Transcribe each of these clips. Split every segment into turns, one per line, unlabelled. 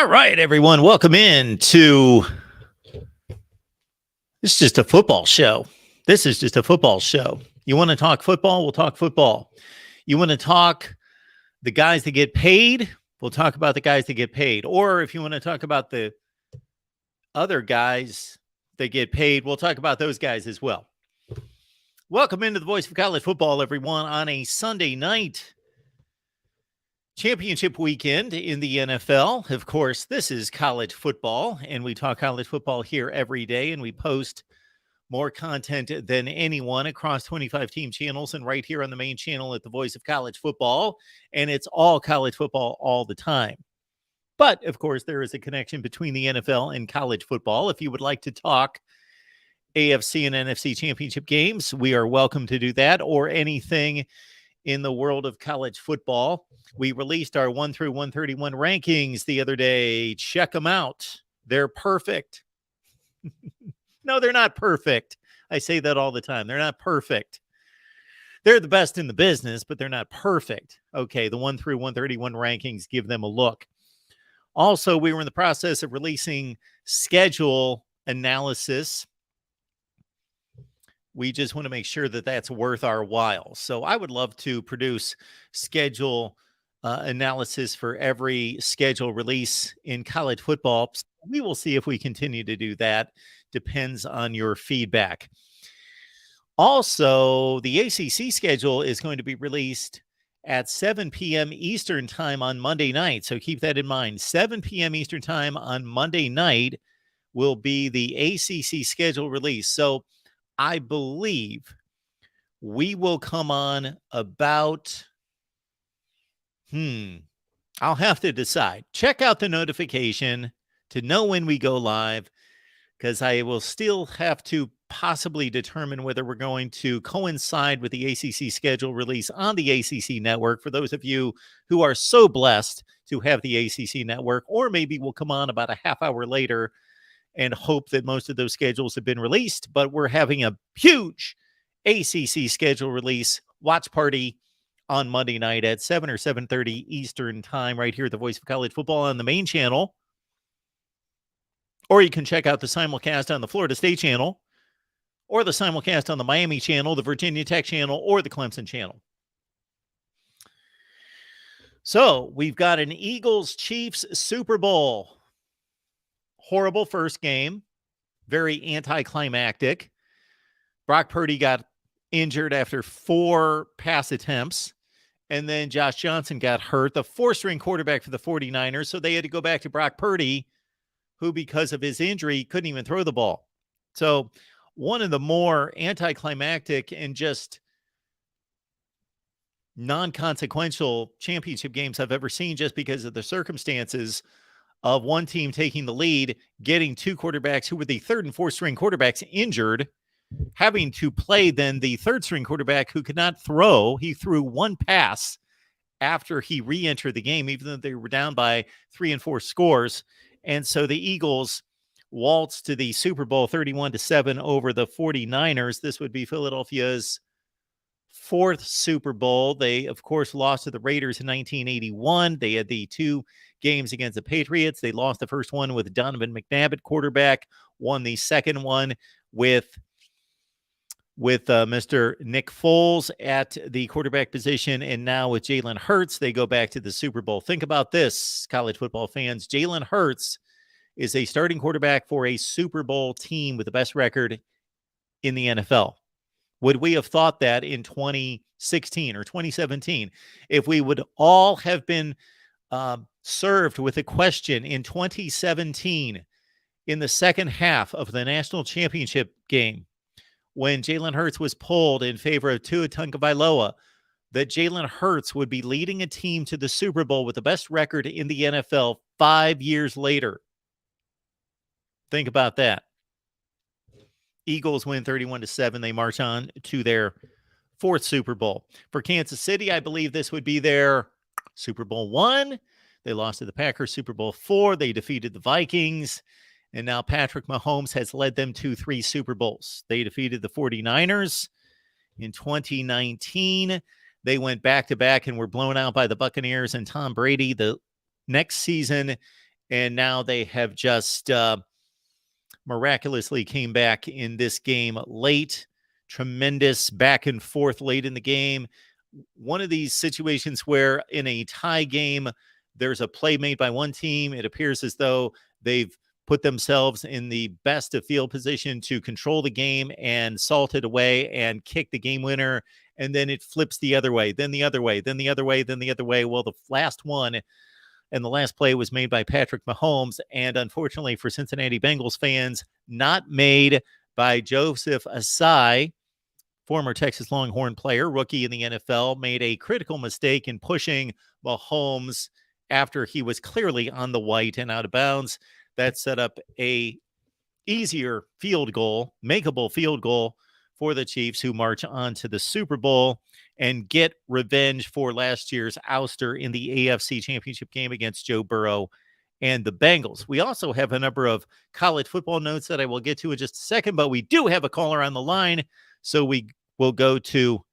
All right, everyone. Welcome in to this is just a football show. This is just a football show. You want to talk football? We'll talk football. You want to talk the guys that get paid? We'll talk about the guys that get paid. Or if you want to talk about the other guys that get paid, we'll talk about those guys as well. Welcome into the Voice of College Football, everyone, on a Sunday night. Championship weekend in the NFL. Of course, this is college football, and we talk college football here every day, and we post more content than anyone across 25 team channels and right here on the main channel at the Voice of College Football, and it's all college football all the time. But, of course, there is a connection between the NFL and college football. If you would like to talk AFC and NFC championship games, we are welcome to do that, or anything in the world of college football. We released our 1 through 131 rankings the other day. Check them out. They're perfect. No, they're not perfect. I say that all the time. They're not perfect. They're the best in the business, but they're not perfect. Okay, the 1 through 131 rankings, give them a look. Also, we were in the process of releasing schedule analysis. We just want to make sure that that's worth our while. So I would love to produce schedule analysis for every schedule release in college football. We will see if we continue to do that. Depends on your feedback. Also, the ACC schedule is going to be released at 7 p.m. Eastern time on Monday night. So keep that in mind. 7 p.m. Eastern time on Monday night will be the ACC schedule release. So I believe we will come on about, I'll have to decide. Check out the notification to know when we go live, because I will still have to possibly determine whether we're going to coincide with the ACC schedule release on the ACC network for those of you who are so blessed to have the ACC network, or maybe we'll come on about a half hour later and hope that most of those schedules have been released. But we're having a huge ACC schedule release watch party on Monday night at 7 or 7:30 Eastern time right here at the Voice of College Football on the main channel. Or you can check out the simulcast on the Florida State channel, or the simulcast on the Miami channel, the Virginia Tech channel, or the Clemson channel. So we've got an Eagles-Chiefs Super Bowl. Horrible first game, very anticlimactic. Brock Purdy got injured after 4 pass attempts, and then Josh Johnson got hurt, the 4th-string quarterback for the 49ers, so they had to go back to Brock Purdy, who, because of his injury, couldn't even throw the ball. So one of the more anticlimactic and just non-consequential championship games I've ever seen, just because of the circumstances of one team taking the lead, getting 2 quarterbacks who were the 3rd and 4th string quarterbacks injured, having to play then the 3rd string quarterback who could not throw. He threw 1 pass after he re-entered the game, even though they were down by 3 and 4 scores. And so the Eagles waltzed to the Super Bowl 31-7 over the 49ers. This would be Philadelphia's 4th Super Bowl. They, of course, lost to the Raiders in 1981. They had the 2 games against the Patriots. They lost the first one with Donovan McNabb at quarterback, won the second one with Mr. Nick Foles at the quarterback position, and now with Jalen Hurts, they go back to the Super Bowl. Think about this, college football fans. Jalen Hurts is a starting quarterback for a Super Bowl team with the best record in the NFL. Would we have thought that in 2016 or 2017? If we would all have been served with a question in 2017 in the second half of the national championship game, when Jalen Hurts was pulled in favor of Tua Tagovailoa, that Jalen Hurts would be leading a team to the Super Bowl with the best record in the NFL 5 years later. Think about that. Eagles win 31-7. They march on to their 4th Super Bowl. For Kansas City, I believe this would be their Super Bowl 1. They lost to the Packers. Super Bowl 4. They defeated the Vikings. And now Patrick Mahomes has led them to 3 Super Bowls. They defeated the 49ers in 2019. They went back-to-back and were blown out by the Buccaneers and Tom Brady the next season. and now they have just miraculously came back in this game late. Tremendous back and forth late in the game. One of these situations where in a tie game, there's a play made by one team. It appears as though they've put themselves in the best of field position to control the game and salt it away and kick the game winner. And then it flips the other way, then the other way, then the other way, then the other way. Well, the last one and the last play was made by Patrick Mahomes. And unfortunately for Cincinnati Bengals fans, not made by Joseph Asai, former Texas Longhorn player, rookie in the NFL, made a critical mistake in pushing Mahomes after he was clearly on the white and out of bounds. That set up a easier field goal, makeable field goal for the Chiefs, who march on to the Super Bowl and get revenge for last year's ouster in the AFC Championship game against Joe Burrow and the Bengals. We also have a number of college football notes that I will get to in just a second, but we do have a caller on the line, so we will go to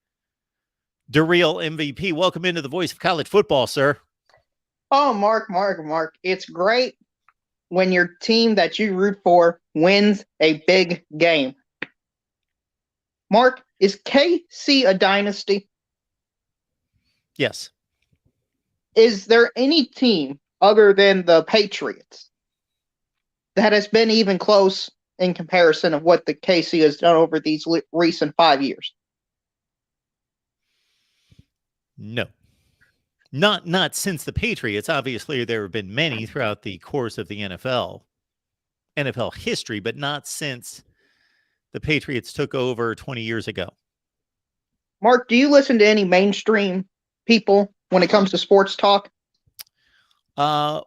DeReal MVP. Welcome into the voice of college football, sir.
Oh, Mark. It's great when your team that you root for wins a big game. Mark, is KC a dynasty?
Yes.
Is there any team other than the Patriots that has been even close in comparison of what the KC has done over these recent 5 years?
No. Not since the Patriots. Obviously, there have been many throughout the course of the NFL history, but not since the Patriots took over 20 years ago.
Mark, do you listen to any mainstream people when it comes to sports talk?
I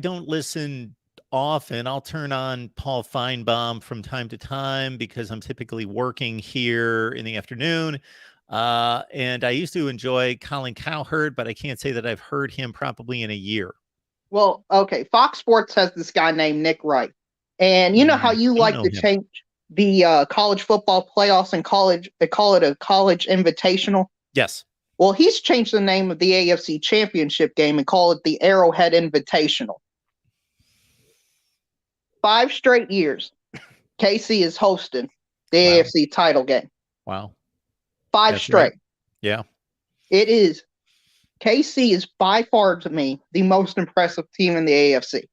don't listen often. I'll turn on Paul Feinbaum from time to time because I'm typically working here in the afternoon. And I used to enjoy Colin Cowherd, but I can't say that I've heard him probably in a year.
Well, okay. Fox Sports has this guy named Nick Wright. And you know how you like to change the college football playoffs and call it a college invitational?
Yes.
Well, he's changed the name of the AFC Championship game and call it the Arrowhead Invitational. 5 straight years, KC is hosting the AFC title game.
Wow.
5 straight. Right.
Yeah.
It is. KC is by far, to me, the most impressive team in the AFC.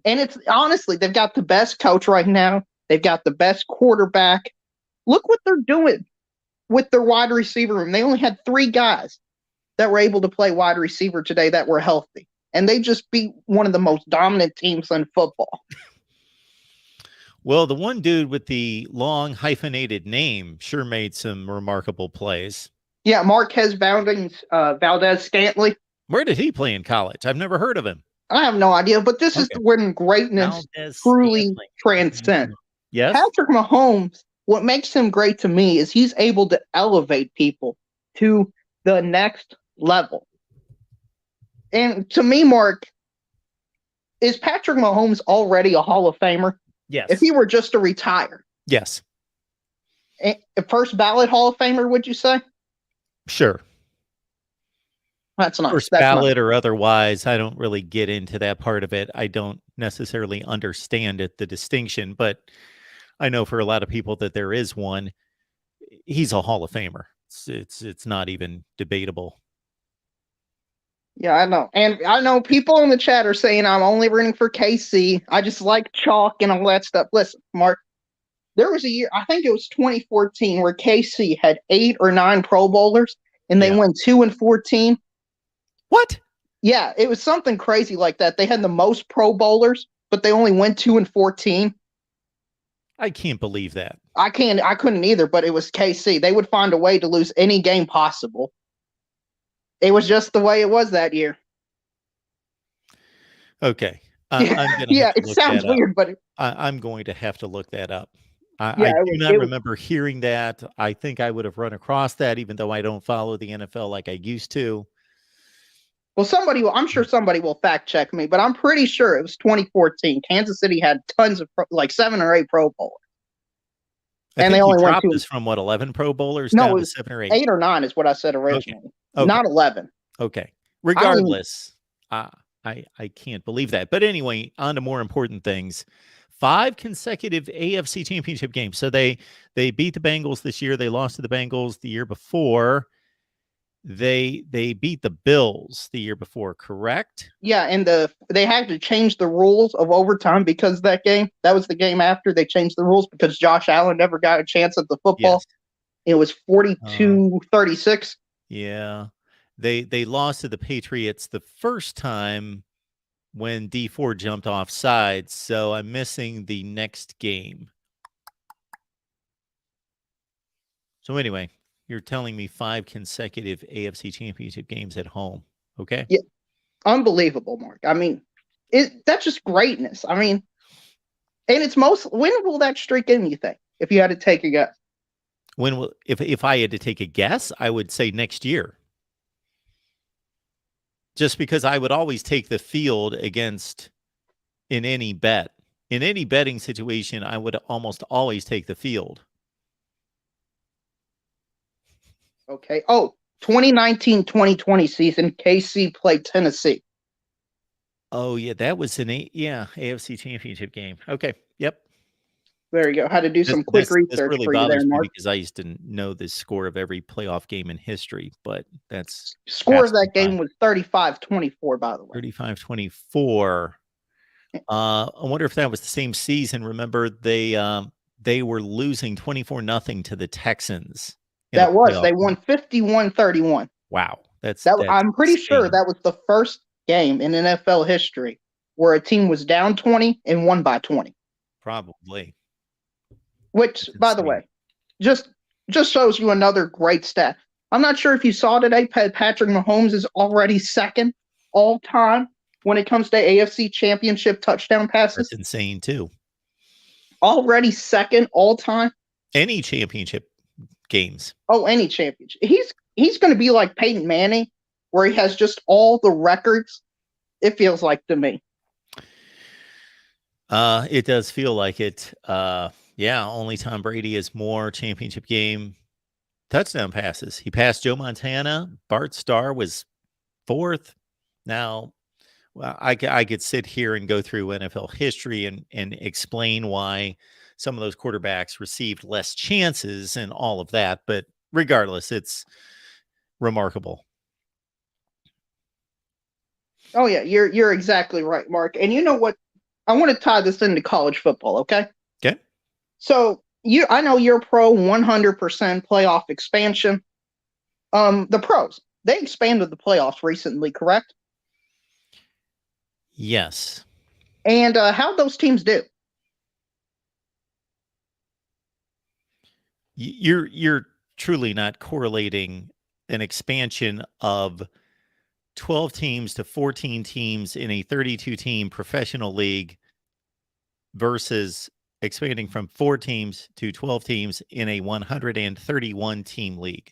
And it's honestly, they've got the best coach right now. They've got the best quarterback. Look what they're doing with their wide receiver room. They only had 3 guys that were able to play wide receiver today that were healthy. And they just beat one of the most dominant teams in football.
Well, the one dude with the long hyphenated name sure made some remarkable plays.
Yeah, Marquez Valdez-Scantling.
Where did he play in college? I've never heard of him.
I have no idea, but this is when greatness truly transcends.
Yes.
Patrick Mahomes, what makes him great to me is he's able to elevate people to the next level. And to me, Mark, is Patrick Mahomes already a Hall of Famer?
Yes.
If he were just to retire.
Yes.
A first ballot Hall of Famer, would you say?
Sure.
That's not
first ballot or otherwise. I don't really get into that part of it. I don't necessarily understand it, the distinction, but I know for a lot of people that there is one. He's a Hall of Famer. It's not even debatable.
Yeah, I know. And I know people in the chat are saying I'm only rooting for KC. I just like chalk and all that stuff. Listen, Mark, there was a year, I think it was 2014, where KC had 8 or 9 Pro Bowlers, and they went 2-14.
What?
Yeah, it was something crazy like that. They had the most Pro Bowlers, but they only went 2-14.
I can't believe that.
I couldn't either, but it was KC. They would find a way to lose any game possible. It was just the way it was that year.
Okay.
It sounds weird, but
I'm going to have to look that up. I do not remember hearing that. I think I would have run across that, even though I don't follow the NFL like I used to.
Well, I'm sure somebody will fact check me, but I'm pretty sure it was 2014. Kansas City had tons of 7 or 8 Pro Bowlers.
And they only went this from 11 Pro Bowlers down to 7 or 8?
8 or 9 is what I said originally. Okay. Not 11.
Okay. Regardless, I can't believe that. But anyway, on to more important things. 5 consecutive AFC Championship games. So they beat the Bengals this year. They lost to the Bengals the year before. They beat the Bills the year before, correct?
Yeah, and they had to change the rules of overtime because that was the game after they changed the rules because Josh Allen never got a chance at the football.
Yes.
It was 42-36.
Yeah. They lost to the Patriots the first time when D4 jumped off sides, so I'm missing the next game. So anyway, you're telling me 5 consecutive AFC Championship games at home. Okay.
Yeah, unbelievable, Mark. I mean, that's just greatness. I mean, and when will that streak end, you think, if you had to take a guess?
If I had to take a guess, I would say next year. Just because I would always take the field against in any bet. In any betting situation, I would almost always take the field.
Okay. Oh, 2019-2020 season, KC played Tennessee.
Oh, yeah, that was AFC Championship game. Okay, yep.
There you go. Had to do some quick research
this really
for you there, Mark.
because I used to know the score of every playoff game in history, but that's
score of that game was 35-24, by the way.
35-24. I wonder if that was the same season. Remember, they were losing 24-0 to the Texans.
They won 51-31.
Wow.
I'm pretty sure that was the first game in NFL history where a team was down 20 and won by 20.
Probably.
Which, by the way, just shows you another great stat. I'm not sure if you saw today, Patrick Mahomes is already second all time when it comes to AFC Championship touchdown passes.
That's insane, too.
Already second all time.
Any championship games.
Oh, any championship. He's going to be like Peyton Manning, where he has just all the records, it feels like to me.
It does feel like it. Yeah, only Tom Brady has more championship game touchdown passes. He passed Joe Montana. Bart Starr was 4th. Now, well, I could sit here and go through NFL history and explain why some of those quarterbacks received less chances and all of that. But regardless, it's remarkable.
Oh, yeah, you're exactly right, Mark. And you know what? I want to tie this into college football, okay?
Okay.
So I know you're pro 100% playoff expansion. The pros, they expanded the playoffs recently, correct?
Yes.
And how'd those teams do?
You're truly not correlating an expansion of 12 teams to 14 teams in a 32-team professional league versus expanding from 4 teams to 12 teams in a 131-team league.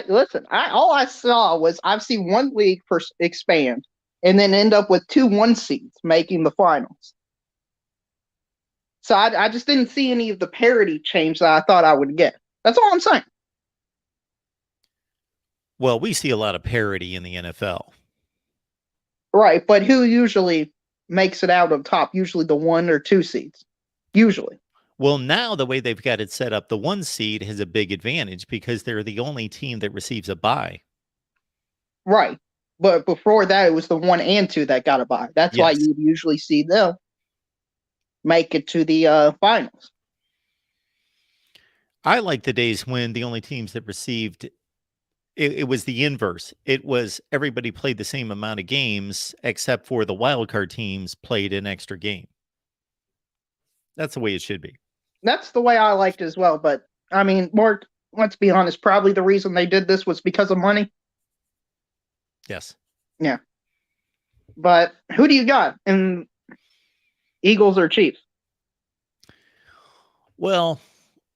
Listen, all I saw was I've seen one league expand and then end up with 2 1 seeds making the finals. So I just didn't see any of the parity change that I thought I would get. That's all I'm saying.
Well, we see a lot of parity in the NFL.
Right, but who usually makes it out of top? Usually the 1 or 2 seeds. Usually.
Well, now the way they've got it set up, the 1 seed has a big advantage because they're the only team that receives a bye.
Right. But before that, it was the 1 and 2 that got a bye. That's why you usually see them make it to the finals.
I like the days when the only teams that received it was the inverse. It was everybody played the same amount of games except for the wild card teams played an extra game. That's the way it should be.
That's the way I liked it as well. But I mean, Mark, let's be honest, probably the reason they did this was because of money.
Yes.
Yeah. But who do you got in Eagles or Chiefs?
Well,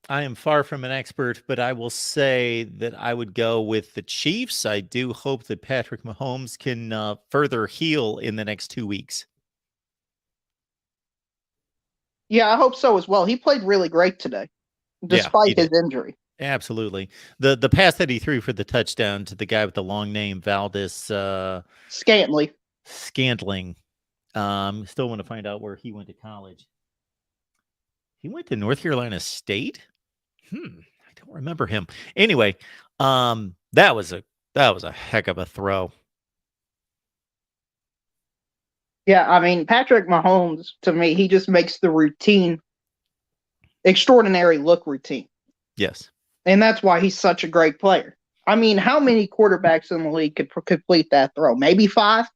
I am far from an expert, but I will say that I would go with the Chiefs. I do hope that Patrick Mahomes can further heal in the next 2 weeks.
Yeah, I hope so as well. He played really great today, despite his injury.
Absolutely. The pass that he threw for the touchdown to the guy with the long name, Valdez
Scantling.
Scantling. Still want to find out where he went to college. He went to North Carolina State. I don't remember him. Anyway, that was a heck of a throw.
Yeah, I mean, Patrick Mahomes, to me, he just makes the routine extraordinary look routine.
Yes.
And that's why he's such a great player. I mean, how many quarterbacks in the league could complete that throw? Maybe 5?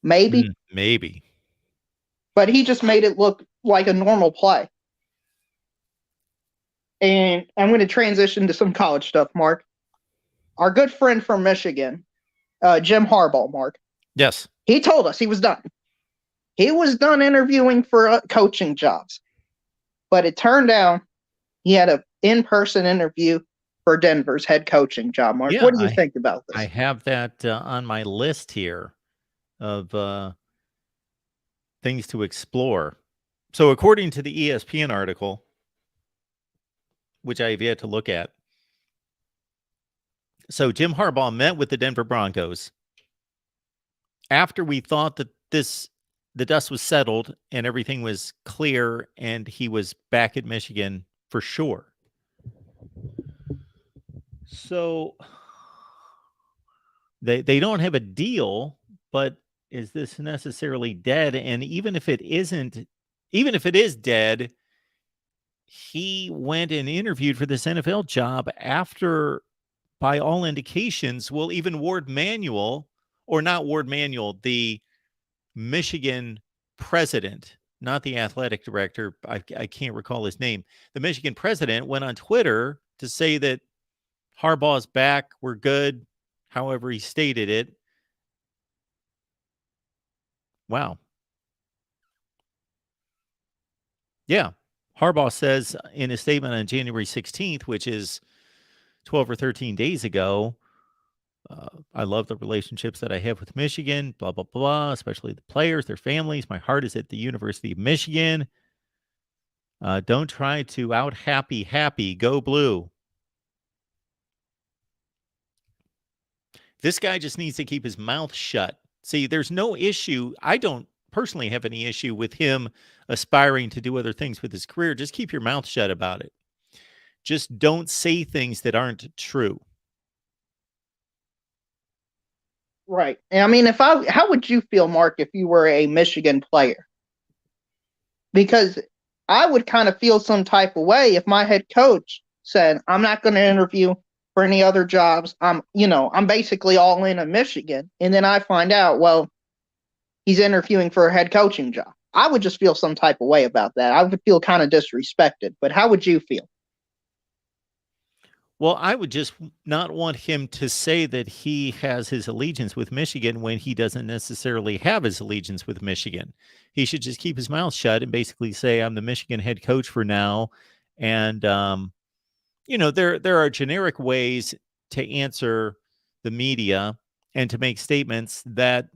Maybe.
Maybe.
But he just made it look like a normal play. And I'm going to transition to some college stuff, Mark. Our good friend from Michigan, Jim Harbaugh, Mark.
Yes.
He told us he was done. He was done interviewing for coaching jobs. But it turned out he had an in-person interview for Denver's head coaching job, Mark.
Yeah,
what do you think about this?
I have that on my list here of things to explore. So according to the ESPN article, which I have yet to look at, so Jim Harbaugh met with the Denver Broncos after we thought that the dust was settled and everything was clear and he was back at Michigan for sure. So they don't have a deal, but is this necessarily dead? And even if it is dead, he went and interviewed for this NFL job after, by all indications, well, even Ward Manuel, or not Ward Manuel, the Michigan president, not the athletic director, I can't recall his name. The Michigan president went on Twitter to say that Harbaugh's back, we're good, however he stated it. Wow. Yeah. Harbaugh says in a statement on January 16th, which is 12 or 13 days ago, I love the relationships that I have with Michigan, blah, blah, blah, especially the players, their families. My heart is at the University of Michigan. Don't try to out happy, go blue. This guy just needs to keep his mouth shut. See, there's no issue. I don't personally have any issue with him aspiring to do other things with his career. Just keep your mouth shut about it. Just don't say things that aren't true.
Right. And I mean, how would you feel, Mark, if you were a Michigan player? Because I would kind of feel some type of way if my head coach said, I'm not going to interview for any other jobs. I'm basically all in on Michigan. And then I find out, well, he's interviewing for a head coaching job. I would just feel some type of way about that. I would feel kind of disrespected. But how would you feel?
Well, I would just not want him to say that he has his allegiance with Michigan when he doesn't necessarily have his allegiance with Michigan. He should just keep his mouth shut and basically say, I'm the Michigan head coach for now. And, there are generic ways to answer the media and to make statements that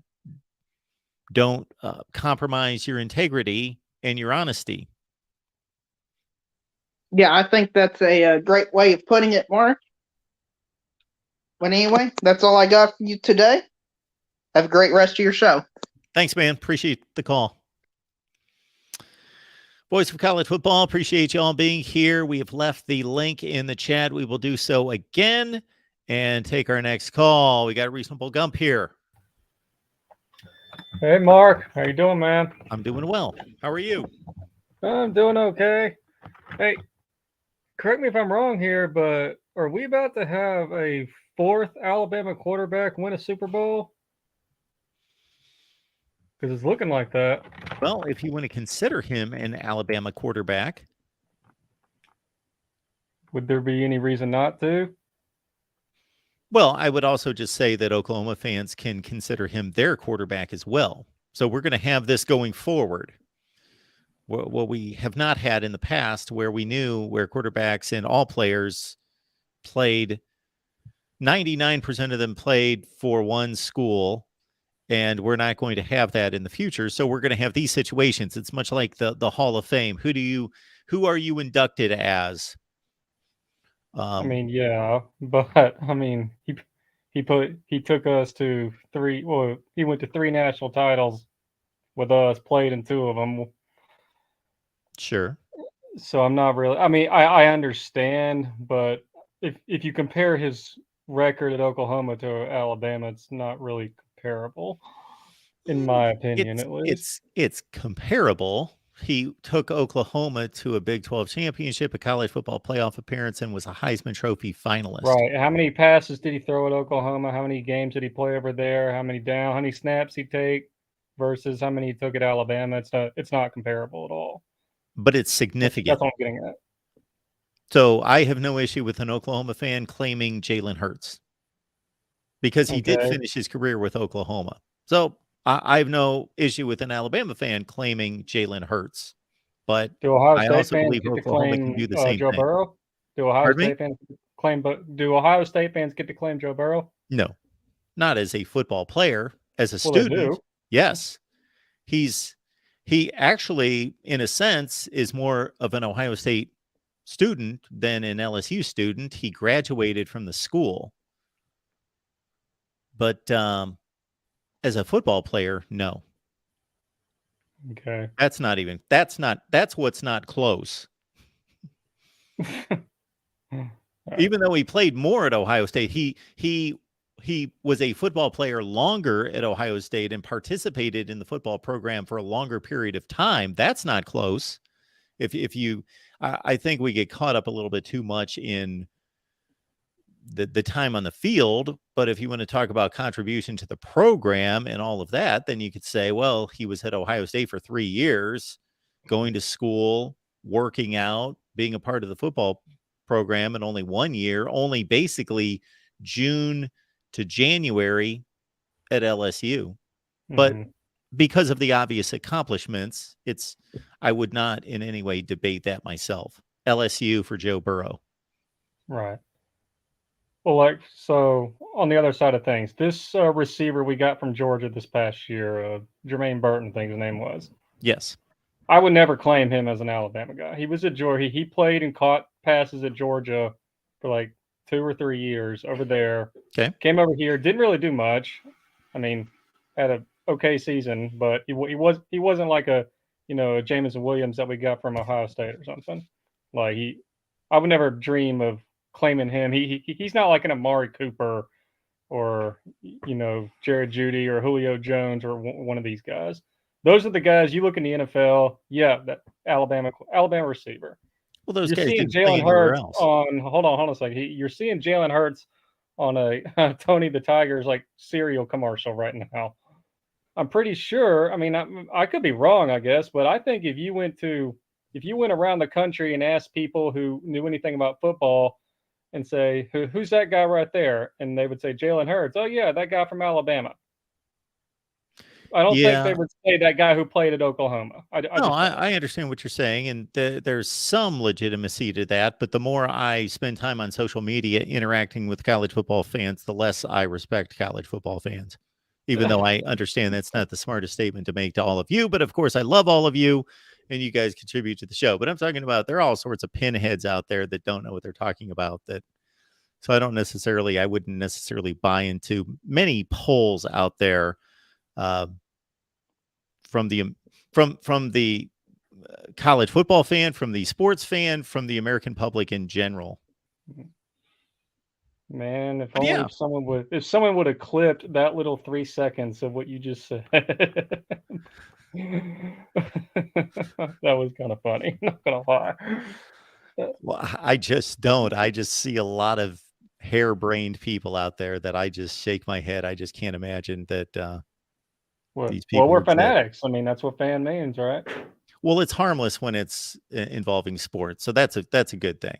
don't compromise your integrity and your honesty.
Yeah, I think that's a great way of putting it, Mark. But anyway, that's all I got for you today. Have a great rest of your show.
Thanks, man. Appreciate the call. Voice of College Football, appreciate you all being here. We have left the link in the chat. We will do so again and take our next call. We got a Reasonable Gump here.
Hey, Mark. How you doing, man?
I'm doing well. How are you?
I'm doing okay. Hey, correct me if I'm wrong here, but are we about to have a 4th Alabama quarterback win a Super Bowl? Because it's looking like that.
Well, if you want to consider him an Alabama quarterback.
Would there be any reason not to?
Well, I would also just say that Oklahoma fans can consider him their quarterback as well. So we're going to have this going forward. What we have not had in the past, where we knew where quarterbacks and all players played, 99% of them played for one school, and we're not going to have that in the future. So we're going to have these situations. It's much like the Hall of Fame. Who are you inducted as?
I mean, yeah, but I mean, he he took us to three. Well, he went to 3 national titles with us, played in 2 of them.
Sure.
So I'm not really. I mean, I understand, but if you compare his record at Oklahoma to Alabama, it's not really comparable, in my opinion, at least.
It's comparable. He took Oklahoma to a Big 12 championship, a college football playoff appearance, and was a Heisman Trophy finalist.
Right. How many passes did he throw at Oklahoma? How many games did he play over there? How many snaps he take versus how many he took at Alabama? It's not comparable at all.
But it's significant.
That's what I'm getting at.
So I have no issue with an Oklahoma fan claiming Jalen Hurts because he did finish his career with Oklahoma. So I have no issue with an Alabama fan claiming Jalen Hurts. But I also believe Oklahoma can do the same
Joe
thing.
Burrow? Do Ohio State fans get to claim Joe Burrow?
No, not as a football player. As a student, yes. He actually, in a sense, is more of an Ohio State student than an LSU student. He graduated from the school. But as a football player, no.
Okay.
That's what's not close. Even though he played more at Ohio State, he was a football player longer at Ohio State and participated in the football program for a longer period of time. That's not close. I think we get caught up a little bit too much in the time on the field. But if you want to talk about contribution to the program and all of that, then you could say, well, he was at Ohio State for 3 years, going to school, working out, being a part of the football program, and only 1 year, only basically June to January at LSU. But because of the obvious accomplishments, I would not in any way debate that myself. LSU for Joe Burrow.
Right. Well, so on the other side of things, this receiver we got from Georgia this past year, Jermaine Burton, I think his name was.
Yes.
I would never claim him as an Alabama guy. He was at Georgia. He played and caught passes at Georgia for like 2 or 3 years over there.
Okay.
Came over here, didn't really do much. I mean, had a okay season, but he wasn't like a Jameson Williams that we got from Ohio State or something. Like I would never dream of claiming him. He's not like an Amari Cooper or Jared Jeudy or Julio Jones or one of these guys. Those are the guys you look in the NFL. Yeah, that Alabama receiver.
Well, those
you're
guys
seeing
Jalen Hurts
on. Hold on a second. You're seeing Jalen Hurts on a Tony the Tiger's like cereal commercial right now. I'm pretty sure. I mean, I could be wrong, I guess, but I think if you went around the country and asked people who knew anything about football and say, who's that guy right there? And they would say Jalen Hurts. Oh yeah, that guy from Alabama. I don't think they would say that guy who played at Oklahoma.
I understand what you're saying, and there's some legitimacy to that. But the more I spend time on social media interacting with college football fans, the less I respect college football fans. Even though I understand that's not the smartest statement to make to all of you. But of course, I love all of you, and you guys contribute to the show. But I'm talking about there are all sorts of pinheads out there that don't know what they're talking about. So I wouldn't necessarily buy into many polls out there. From the college football fan, from the sports fan, from the American public in general.
Man, if someone would have clipped that little 3 seconds of what you just said, that was kind of funny. Not gonna lie.
Well, I just don't. I just see a lot of harebrained people out there that I just shake my head. I just can't imagine that. These people
we're fanatics. I mean, that's what fan means, right?
Well, it's harmless when it's involving sports, so that's a good thing.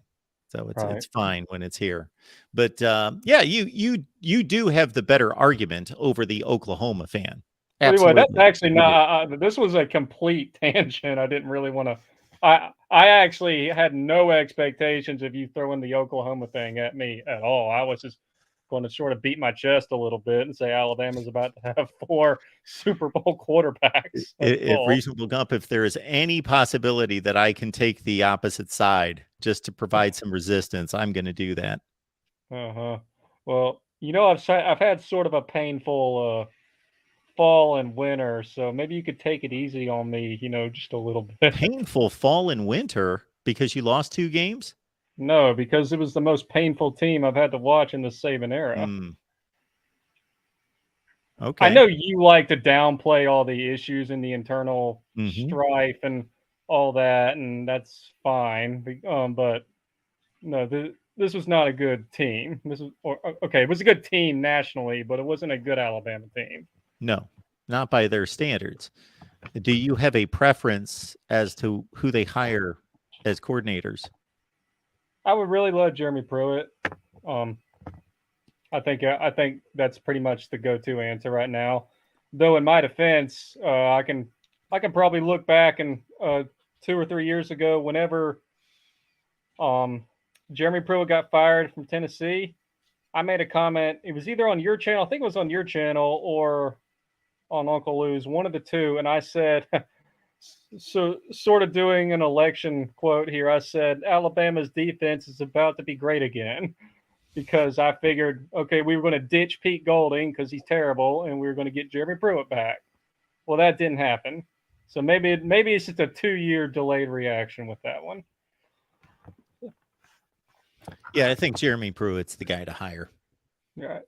So it's fine when it's here. But you do have the better argument over the Oklahoma fan.
Absolutely. Anyway, that's actually not. This was a complete tangent. I didn't really want to. I actually had no expectations of you throwing the Oklahoma thing at me at all. I was just going to sort of beat my chest a little bit and say Alabama's about to have 4 Super Bowl quarterbacks.
If Reasonable Gump, if there is any possibility that I can take the opposite side just to provide some resistance, I'm going to do that.
Well, I've had sort of a painful fall and winter, so maybe you could take it easy on me, just a little bit.
Painful fall and winter because you lost 2 games?
No, because it was the most painful team I've had to watch in the Saban era.
Okay.
I know you like to downplay all the issues and the internal
Mhm.
strife and all that, and that's fine. But no, this was not a good team. Okay, it was a good team nationally, but it wasn't a good Alabama team.
No, not by their standards. Do you have a preference as to who they hire as coordinators?
I would really love Jeremy Pruitt. I think that's pretty much the go-to answer right now. Though in my defense, I can probably look back and 2 or 3 years ago, whenever Jeremy Pruitt got fired from Tennessee, I made a comment. It was either on your channel, I think it was on your channel, or on Uncle Lou's, one of the two, and I said, so sort of doing an election quote here. I said Alabama's defense is about to be great again. Because I figured, okay, we were going to ditch Pete Golding because he's terrible, and we were going to get Jeremy Pruitt back. Well, that didn't happen. So maybe it's just a 2-year delayed reaction with that one.
Yeah, I think Jeremy Pruitt's the guy to hire.
Yeah.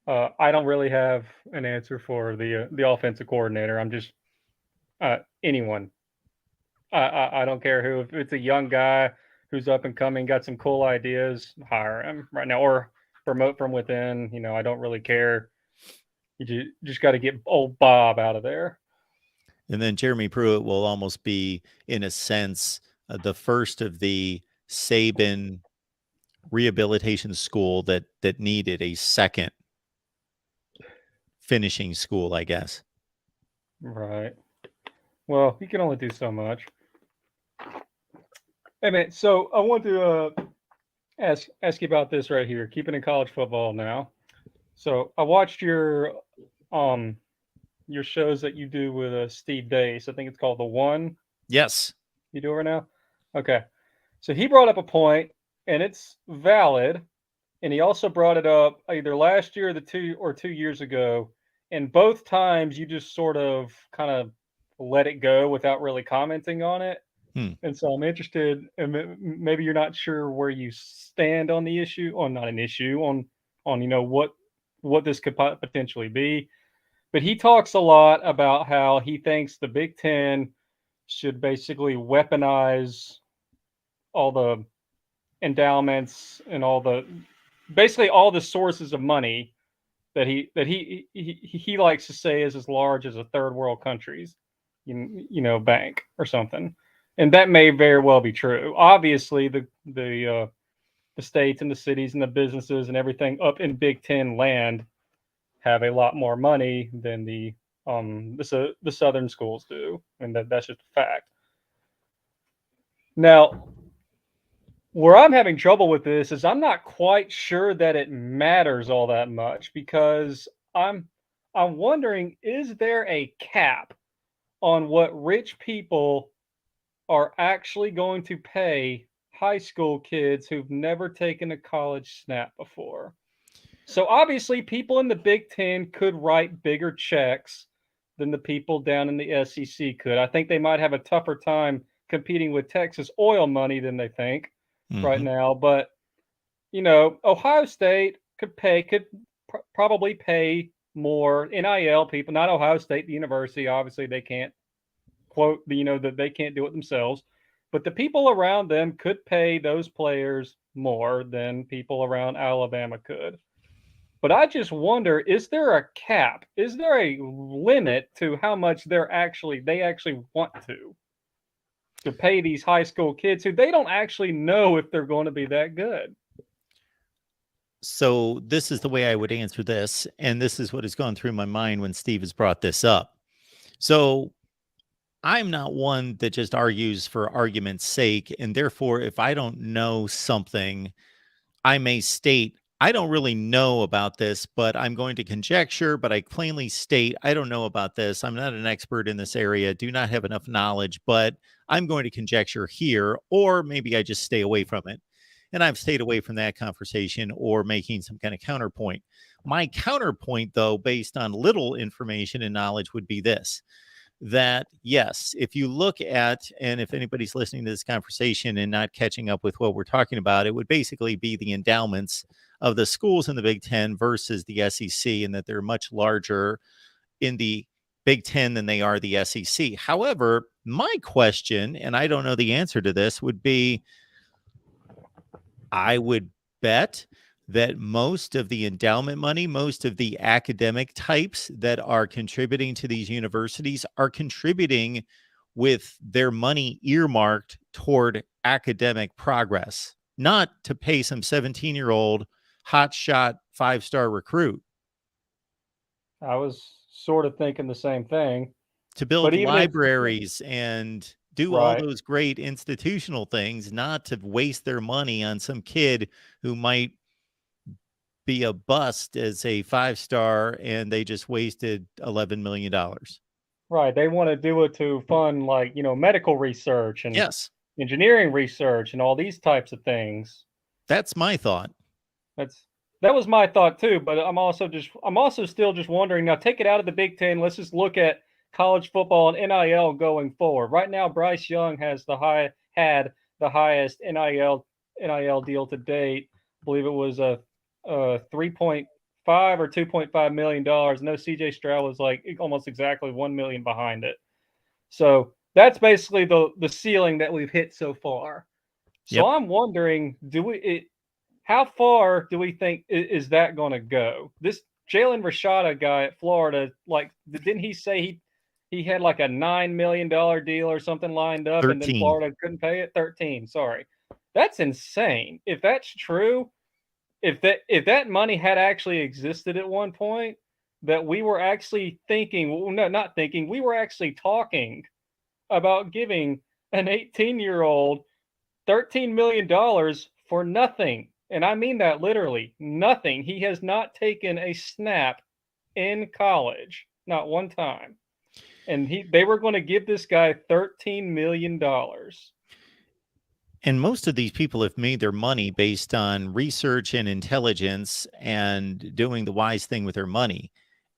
I don't really have an answer for the offensive coordinator. I'm just anyone. I don't care who. If it's a young guy who's up and coming, got some cool ideas, hire him right now, or promote from within. I don't really care. You just got to get old Bob out of there.
And then Jeremy Pruitt will almost be, in a sense, the first of the Saban rehabilitation school that needed a second finishing school, I guess.
Right. Well, you can only do so much. Hey man, so I want to ask you about this right here. Keeping in college football now. So I watched your shows that you do with Steve Dace. I think it's called The One.
Yes.
You do it right now? Okay. So he brought up a point, and it's valid. And he also brought it up either last year or 2 years ago. And both times you just sort of kind of let it go without really commenting on it. And so I'm interested, and maybe you're not sure where you stand on the issue, on not an issue, on what this could potentially be. But he talks a lot about how he thinks the Big Ten should basically weaponize all the endowments and basically all the sources of money that he likes to say is as large as a third world country's bank or something. And that may very well be true. Obviously, the states and the cities and the businesses and everything up in Big Ten land have a lot more money than the southern schools do, and that's just a fact. Now, where I'm having trouble with this is I'm not quite sure that it matters all that much, because I'm wondering, is there a cap on what rich people are actually going to pay high school kids who've never taken a college snap before? So obviously people in the Big Ten could write bigger checks than the people down in the SEC could. I think they might have a tougher time competing with Texas oil money than they think right now. But, Ohio State could probably pay more. NIL people, not Ohio State, the university, obviously they can't quote, that they can't do it themselves. But the people around them could pay those players more than people around Alabama could. But I just wonder, is there a cap? Is there a limit to how much they actually want to pay these high school kids who they don't actually know if they're going to be that good?
So this is the way I would answer this, and this is what has gone through my mind when Steve has brought this up. So I'm not one that just argues for argument's sake, and therefore, if I don't know something, I may state, I don't really know about this, but I'm going to conjecture, but I plainly state, I don't know about this. I'm not an expert in this area, do not have enough knowledge, but I'm going to conjecture here, or maybe I just stay away from it. And I've stayed away from that conversation or making some kind of counterpoint. My counterpoint, though, based on little information and knowledge, would be this: that yes, if you look at, and if anybody's listening to this conversation and not catching up with what we're talking about, it would basically be the endowments of the schools in the Big Ten versus the SEC, and that they're much larger in the Big Ten than they are the SEC. However, my question, and I don't know the answer to this, would be, I would bet that most of the endowment money, most of the academic types that are contributing to these universities are contributing with their money earmarked toward academic progress, not to pay some 17-year-old hotshot 5-star recruit.
I was sort of thinking the same thing.
To build libraries and do all those great institutional things, not to waste their money on some kid who might be a bust as a 5-star and they just wasted $11 million.
Right. They want to do it to fund, like, you know, medical research and
yes,
engineering research and all these types of things.
That's my thought.
That was my thought too, but I'm also still just wondering, now take it out of the Big Ten. Let's just look at college football and NIL going forward. Right now, Bryce Young had the highest NIL deal to date. I believe it was a $3.5 or $2.5 million. No, CJ Stroud was like almost exactly $1 million behind it. So that's basically the ceiling that we've hit so far. So yep. I'm wondering, how far do we think is that going to go? This Jalen Rashada guy at Florida, like, didn't he say he had like a $9 million deal or something lined up,
13.
And then Florida couldn't pay it? 13, sorry. That's insane. If that's true, if that money had actually existed at one point, that we were actually we were actually talking about giving an 18-year-old $13 million for nothing. And I mean that literally, nothing. He has not taken a snap in college, not one time. And they were going to give this guy $13 million.
And most of these people have made their money based on research and intelligence and doing the wise thing with their money.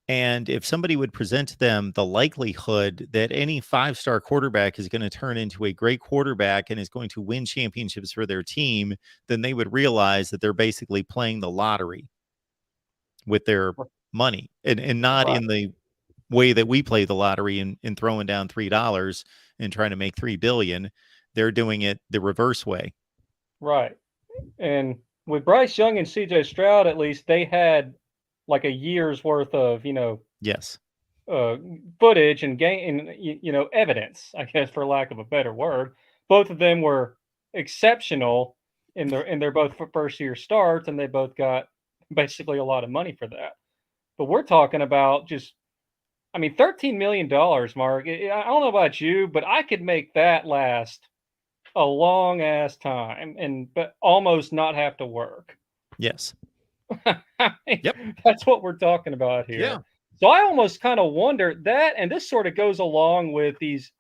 And if somebody would present to them the likelihood that any 5-star quarterback is going to turn into a great quarterback and is going to win championships for their team, then they would realize that they're basically playing the lottery with their money, and not in the way that we play the lottery and throwing down $3 and trying to make $3 billion. They're doing it the reverse way.
Right. And with Bryce Young and CJ Stroud, at least they had like a year's worth of,
yes,
footage and evidence, I guess, for lack of a better word. Both of them were exceptional in their both first year starts, and they both got basically a lot of money for that. But we're talking about $13 million, Mark. I don't know about you, but I could make that last a long ass time but almost not have to work.
Yes.
Yep. That's what we're talking about here.
Yeah.
So I almost kind of wonder that, and this sort of goes along with these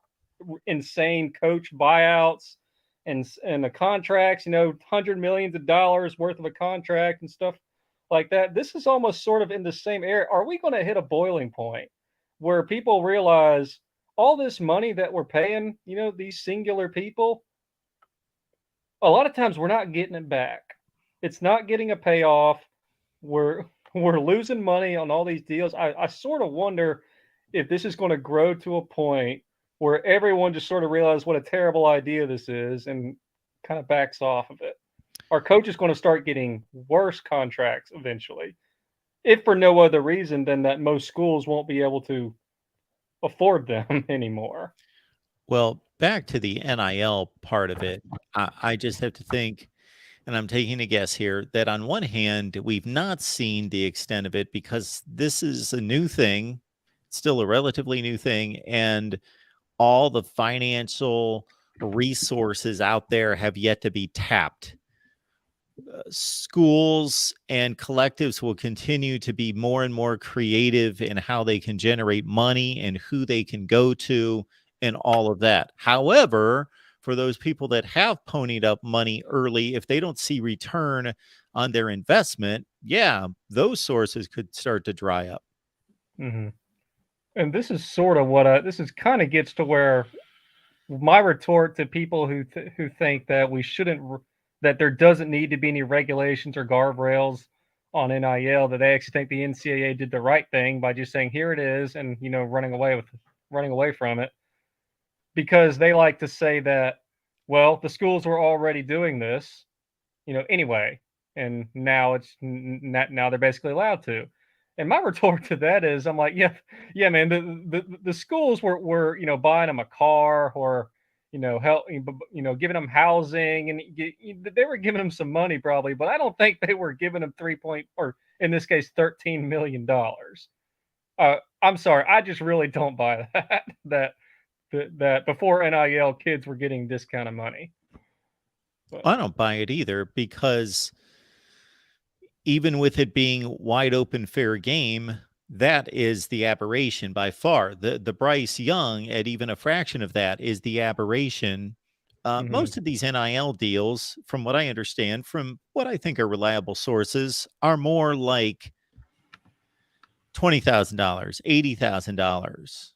insane coach buyouts and the contracts, $100 million worth of a contract and stuff like that. This is almost sort of in the same area. Are we going to hit a boiling point where people realize all this money that we're paying, these singular people, a lot of times we're not getting it back. It's not getting a payoff. We're losing money on all these deals. I sort of wonder if this is going to grow to a point where everyone just sort of realizes what a terrible idea this is and kind of backs off of it. Our coach is going to start getting worse contracts eventually, if for no other reason than that most schools won't be able to afford them anymore.
Well, back to the NIL part of it, I just have to think, and I'm taking a guess here, that on one hand, we've not seen the extent of it because this is a new thing, still a relatively new thing, and all the financial resources out there have yet to be tapped. Schools and collectives will continue to be more and more creative in how they can generate money and who they can go to and all of that. However, for those people that have ponied up money early, if they don't see return on their investment, yeah, those sources could start to dry up.
Mm-hmm. And this is sort of what this is kind of gets to where my retort to people who think that we shouldn't, that there doesn't need to be any regulations or guardrails on NIL, that they actually think the NCAA did the right thing by just saying here it is and running away from it, because they like to say that, well, the schools were already doing this, anyway, and now now they're basically allowed to. And my retort to that is, I'm like, yeah, man, the schools were buying them a car, or help, giving them housing, and they were giving them some money probably, but I don't think they were giving them or in this case $13 million. I'm sorry, I just really don't buy that that before NIL kids were getting this kind of money. But
I don't buy it either, because even with it being wide open fair game, that is the aberration by far. The Bryce Young at even a fraction of that is the aberration. Most of these NIL deals, from what I understand, from what I think are reliable sources, are more like $20,000, $80,000.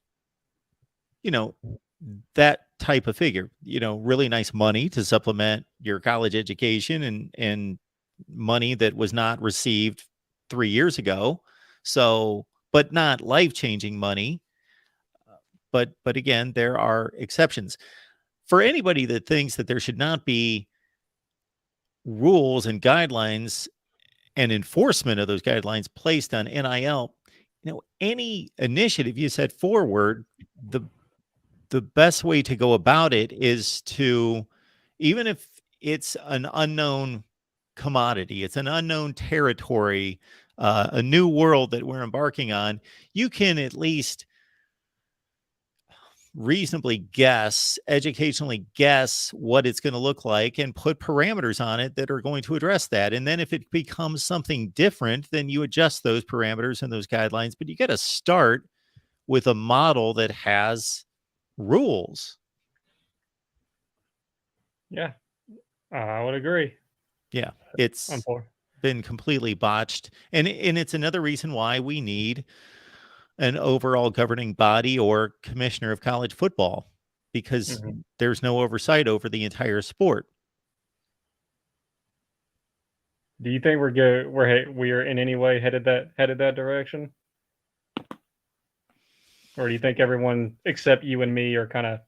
That type of figure. Really nice money to supplement your college education, and money that was not received 3 years ago. So, but not life-changing money. But again, there are exceptions. For anybody that thinks that there should not be rules and guidelines and enforcement of those guidelines placed on NIL, any initiative you set forward, the best way to go about it is to, even if it's an unknown commodity, it's an unknown territory, a new world that we're embarking on, you can at least reasonably guess, educationally guess what it's going to look like, and put parameters on it that are going to address that. And then if it becomes something different, then you adjust those parameters and those guidelines. But you got to start with a model that has rules.
Yeah, I would agree.
Yeah, it's been completely botched. And it's another reason why we need an overall governing body or commissioner of college football, because there's no oversight over the entire sport.
Do you think we're in any way headed that direction? Or do you think everyone except you and me are kind of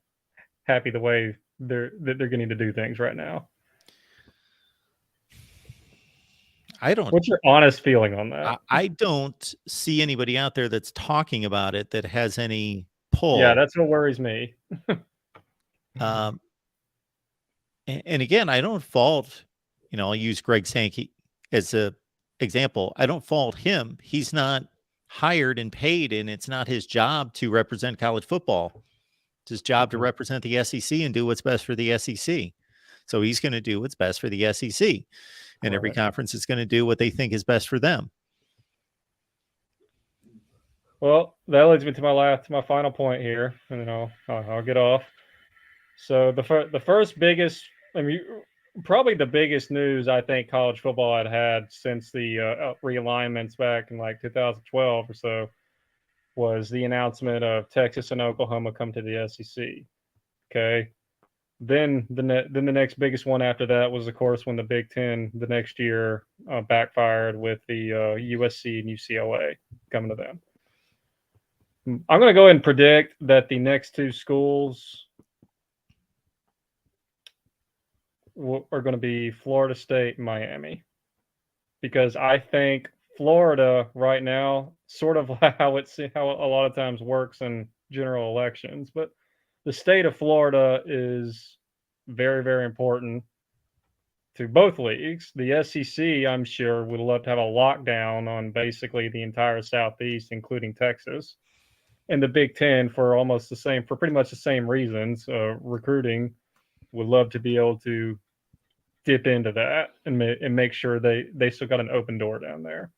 happy the way they're going to do things right now? What's your honest feeling on that?
I don't see anybody out there that's talking about it that has any pull.
Yeah, that's what worries me.
And again, I don't fault, I'll use Greg Sankey as a example. I don't fault him. He's not hired and paid, and it's not his job to represent college football. It's his job to represent the SEC and do what's best for the SEC. So he's going to do what's best for the SEC. And every conference is going to do what they think is best for them.
Well, that leads me to my final point here, and then I'll get off. So the first biggest, probably the biggest news I think college football had since the realignments back in like 2012 or so was the announcement of Texas and Oklahoma come to the SEC. Okay. Then the next biggest one after that was, of course, when the Big Ten the next year backfired with the USC and UCLA coming to them. I'm going to go ahead and predict that the next two schools are going to be Florida State and Miami, because I think Florida right now, sort of how a lot of times works in general elections, but the state of Florida is very, very important to both leagues. The SEC, I'm sure, would love to have a lockdown on basically the entire Southeast, including Texas. And the Big Ten, for pretty much the same reasons, recruiting, would love to be able to dip into that and make sure they still got an open door down there.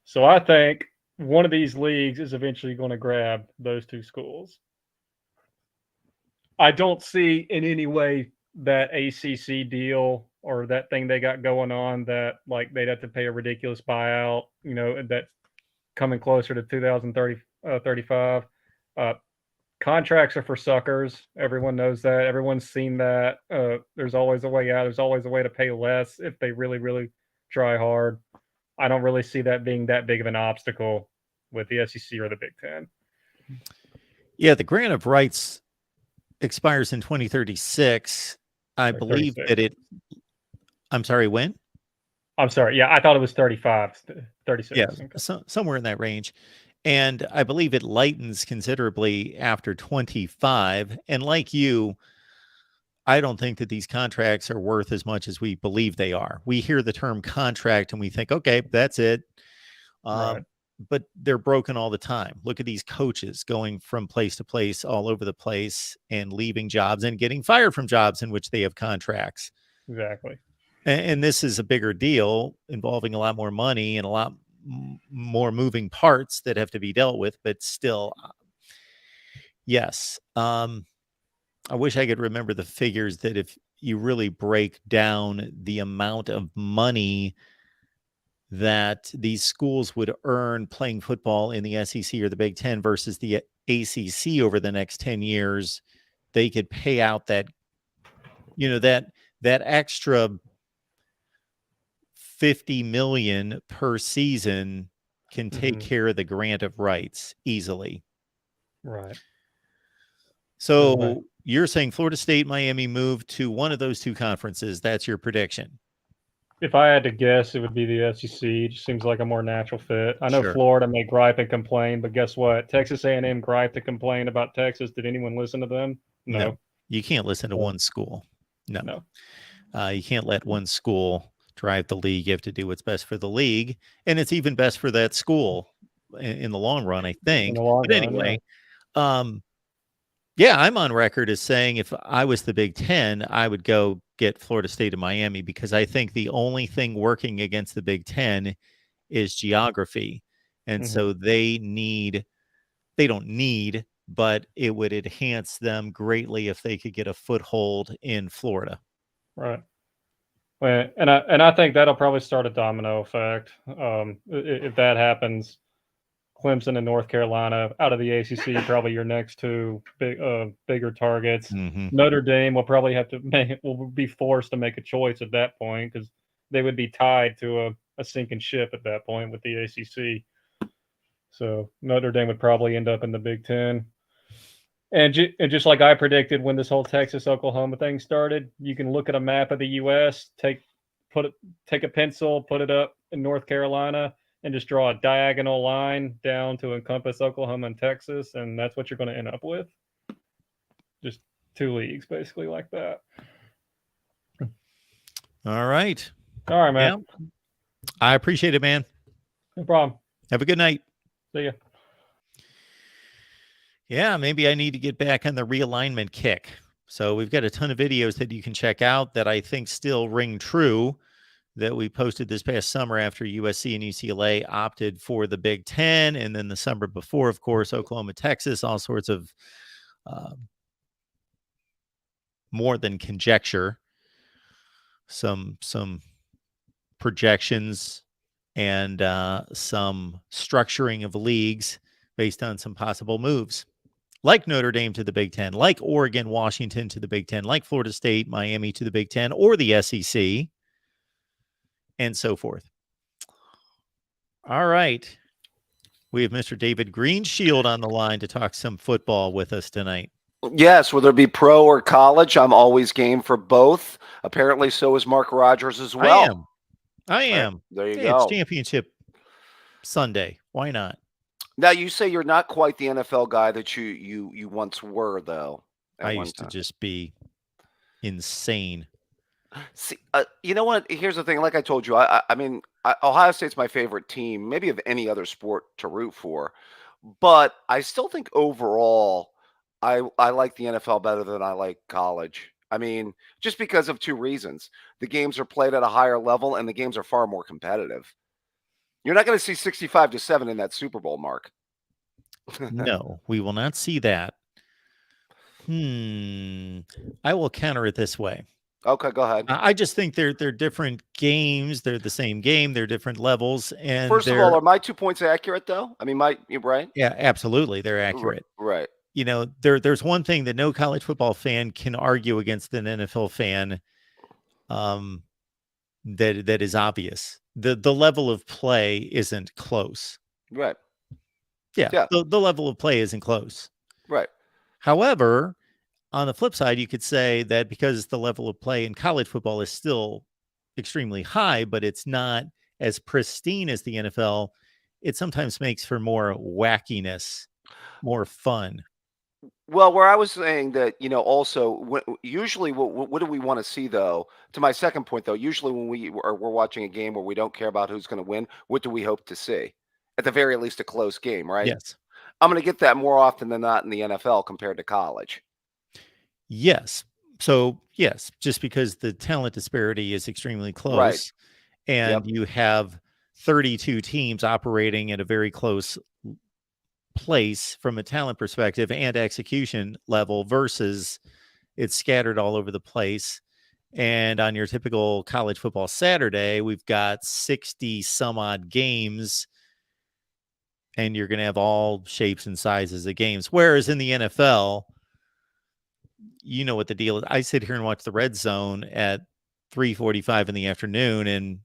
So I think one of these leagues is eventually going to grab those two schools. I don't see in any way that ACC deal or that thing they got going on that like they'd have to pay a ridiculous buyout, that's coming closer to 2030, 35. Contracts are for suckers. Everyone knows that. Everyone's seen that. There's always a way out. There's always a way to pay less if they really, really try hard. I don't really see that being that big of an obstacle with the SEC or the Big Ten.
Yeah, the grant of rights expires in 2036. I believe
36.
that it. I'm sorry, when?
I'm sorry. Yeah, I thought it was 35, 36.
Yeah,
Okay.
somewhere in that range. And I believe it lightens considerably after 25. And like you, I don't think that these contracts are worth as much as we believe they are. We hear the term contract and we think, okay, that's it.
Right.
But they're broken all the time. Look at these coaches going from place to place all over the place and leaving jobs and getting fired from jobs in which they have contracts.
Exactly.
And this is a bigger deal involving a lot more money and a lot more moving parts that have to be dealt with. But still, yes. I wish I could remember the figures that if you really break down the amount of money that these schools would earn playing football in the SEC or the Big Ten versus the ACC over the next 10 years, they could pay out that, that extra $50 million per season can take care of the grant of rights easily.
Right.
So you're saying Florida State, Miami move to one of those two conferences. That's your prediction.
If I had to guess, it would be the SEC. It just seems like a more natural fit. I know
Sure.
Florida may gripe and complain, but guess what? Texas A&M griped and complained about Texas. Did anyone listen to them? No.
You can't listen to one school. No. You can't let one school drive the league. You have to do what's best for the league, and it's even best for that school in the long run, I think.
In the long
but
run,
anyway, yeah, I'm on record as saying if I was the Big Ten, I would go get Florida State and Miami because I think the only thing working against the Big Ten is geography. And so they don't need, but it would enhance them greatly if they could get a foothold in Florida.
Right. Well, and I think that'll probably start a domino effect. If that happens, Clemson and North Carolina out of the ACC, probably your next two bigger targets. Notre Dame will probably will be forced to make a choice at that point because they would be tied to a sinking ship at that point with the ACC. So Notre Dame would probably end up in the Big Ten. And just like I predicted when this whole Texas-Oklahoma thing started, you can look at a map of the U.S., take a pencil, put it up in North Carolina, and just draw a diagonal line down to encompass Oklahoma and Texas, and that's what you're going to end up with. Just two leagues, basically, like that.
All right.
All right, man.
Yeah. I appreciate it, man.
No problem.
Have a good night.
See ya.
Yeah, maybe I need to get back on the realignment kick. So we've got a ton of videos that you can check out that I think still ring true that we posted this past summer after USC and UCLA opted for the Big Ten. And then the summer before, of course, Oklahoma, Texas, all sorts of more than conjecture, some projections and some structuring of leagues based on some possible moves. Like Notre Dame to the Big Ten, like Oregon, Washington to the Big Ten, like Florida State, Miami to the Big Ten, or the SEC, and so forth. All right. We have Mr. David Greenshield on the line to talk some football with us tonight.
Yes, whether it be pro or college, I'm always game for both. Apparently, so is Mark Rogers as well.
I am.
There you go.
It's championship Sunday. Why not?
Now, you say you're not quite the NFL guy that you once were, though.
I used to just be insane.
See, you know what? Here's the thing. Like I told you, I mean, Ohio State's my favorite team, maybe of any other sport to root for. But I still think overall, I like the NFL better than I like college. I mean, just because of two reasons. The games are played at a higher level, and the games are far more competitive. You're not going to see 65-7 in that Super Bowl, Mark.
No, we will not see that. I will counter it this way.
Okay, go ahead.
I just think they're different games. They're the same game. They're different levels, and
First of all, are my 2 points accurate though? I mean, you're right.
yeah, absolutely, they're accurate.
Right.
You know, there's one thing that no college football fan can argue against an NFL fan, that is obvious. The level of play isn't close.
Right.
Yeah.
Yeah.
The level of play isn't close.
Right.
However, on the flip side, you could say that because the level of play in college football is still extremely high, but it's not as pristine as the NFL, it sometimes makes for more wackiness, more fun.
Well, where I was saying that, also usually what do we want to see though? To my second point though, usually when we're watching a game where we don't care about who's going to win, what do we hope to see? At the very least, a close game, right?
Yes.
I'm going to get that more often than not in the NFL compared to college.
Yes. So, yes, just because the talent disparity is extremely close,
Right.
and you have 32 teams operating at a very close place from a talent perspective and execution level versus it's scattered all over the place. And on your typical college football Saturday, we've got 60 some odd games, and you're going to have all shapes and sizes of games. Whereas in the NFL, you know what the deal is. I sit here and watch the Red Zone at 3:45 in the afternoon, and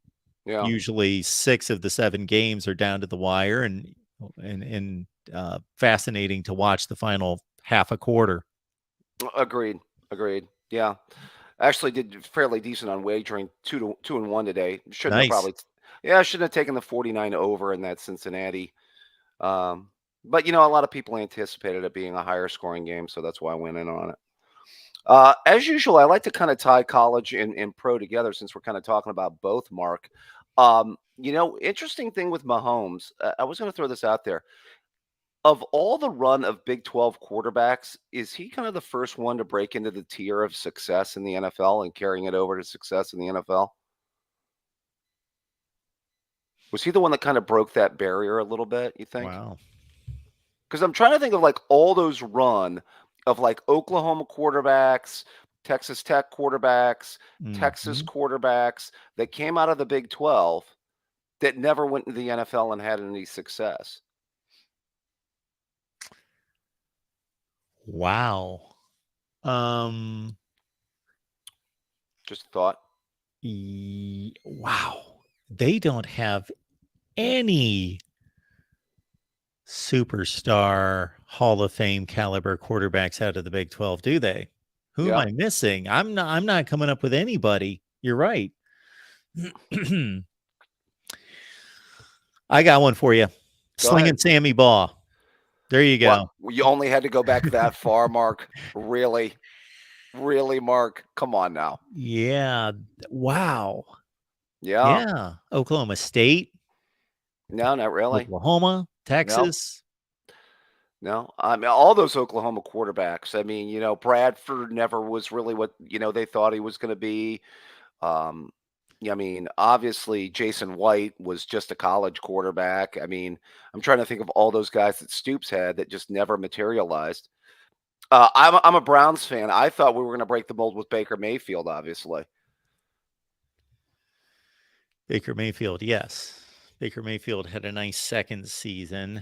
usually 6 of the 7 games are down to the wire, and fascinating to watch the final half a quarter.
Agreed. Yeah, actually did fairly decent on wagering 2-1 today. Shouldn't have probably. Yeah, I shouldn't have taken the 49 over in that Cincinnati. But a lot of people anticipated it being a higher scoring game, so that's why I went in on it. As usual, I like to kind of tie college and pro together since we're kind of talking about both, Mark. Interesting thing with Mahomes, I was going to throw this out there. Of all the run of Big 12 quarterbacks, is he kind of the first one to break into the tier of success in the NFL and carrying it over to success in the NFL? Was he the one that kind of broke that barrier a little bit, you think?
Wow.
Because I'm trying to think of like all those run of like Oklahoma quarterbacks, Texas Tech quarterbacks, Texas quarterbacks that came out of the Big 12 that never went into the NFL and had any success.
Wow.
Just a thought.
Wow. They don't have any superstar Hall of Fame caliber quarterbacks out of the Big 12, do they? Who am I missing? I'm not coming up with anybody. You're right. I got one for you. Slinging Sammy Baugh. There you go.
What? You only had to go back that far, Mark. Really, Mark? Come on now.
Yeah. Wow.
Yeah.
Oklahoma State.
No, not really.
Oklahoma, Texas.
No, I mean, all those Oklahoma quarterbacks. I mean, Bradford never was really what, they thought he was going to be. I mean, obviously Jason White was just a college quarterback. I mean, I'm trying to think of all those guys that Stoops had that just never materialized. I'm a Browns fan. I thought we were going to break the mold with Baker Mayfield, obviously.
Baker Mayfield, yes. Baker Mayfield had a nice second season.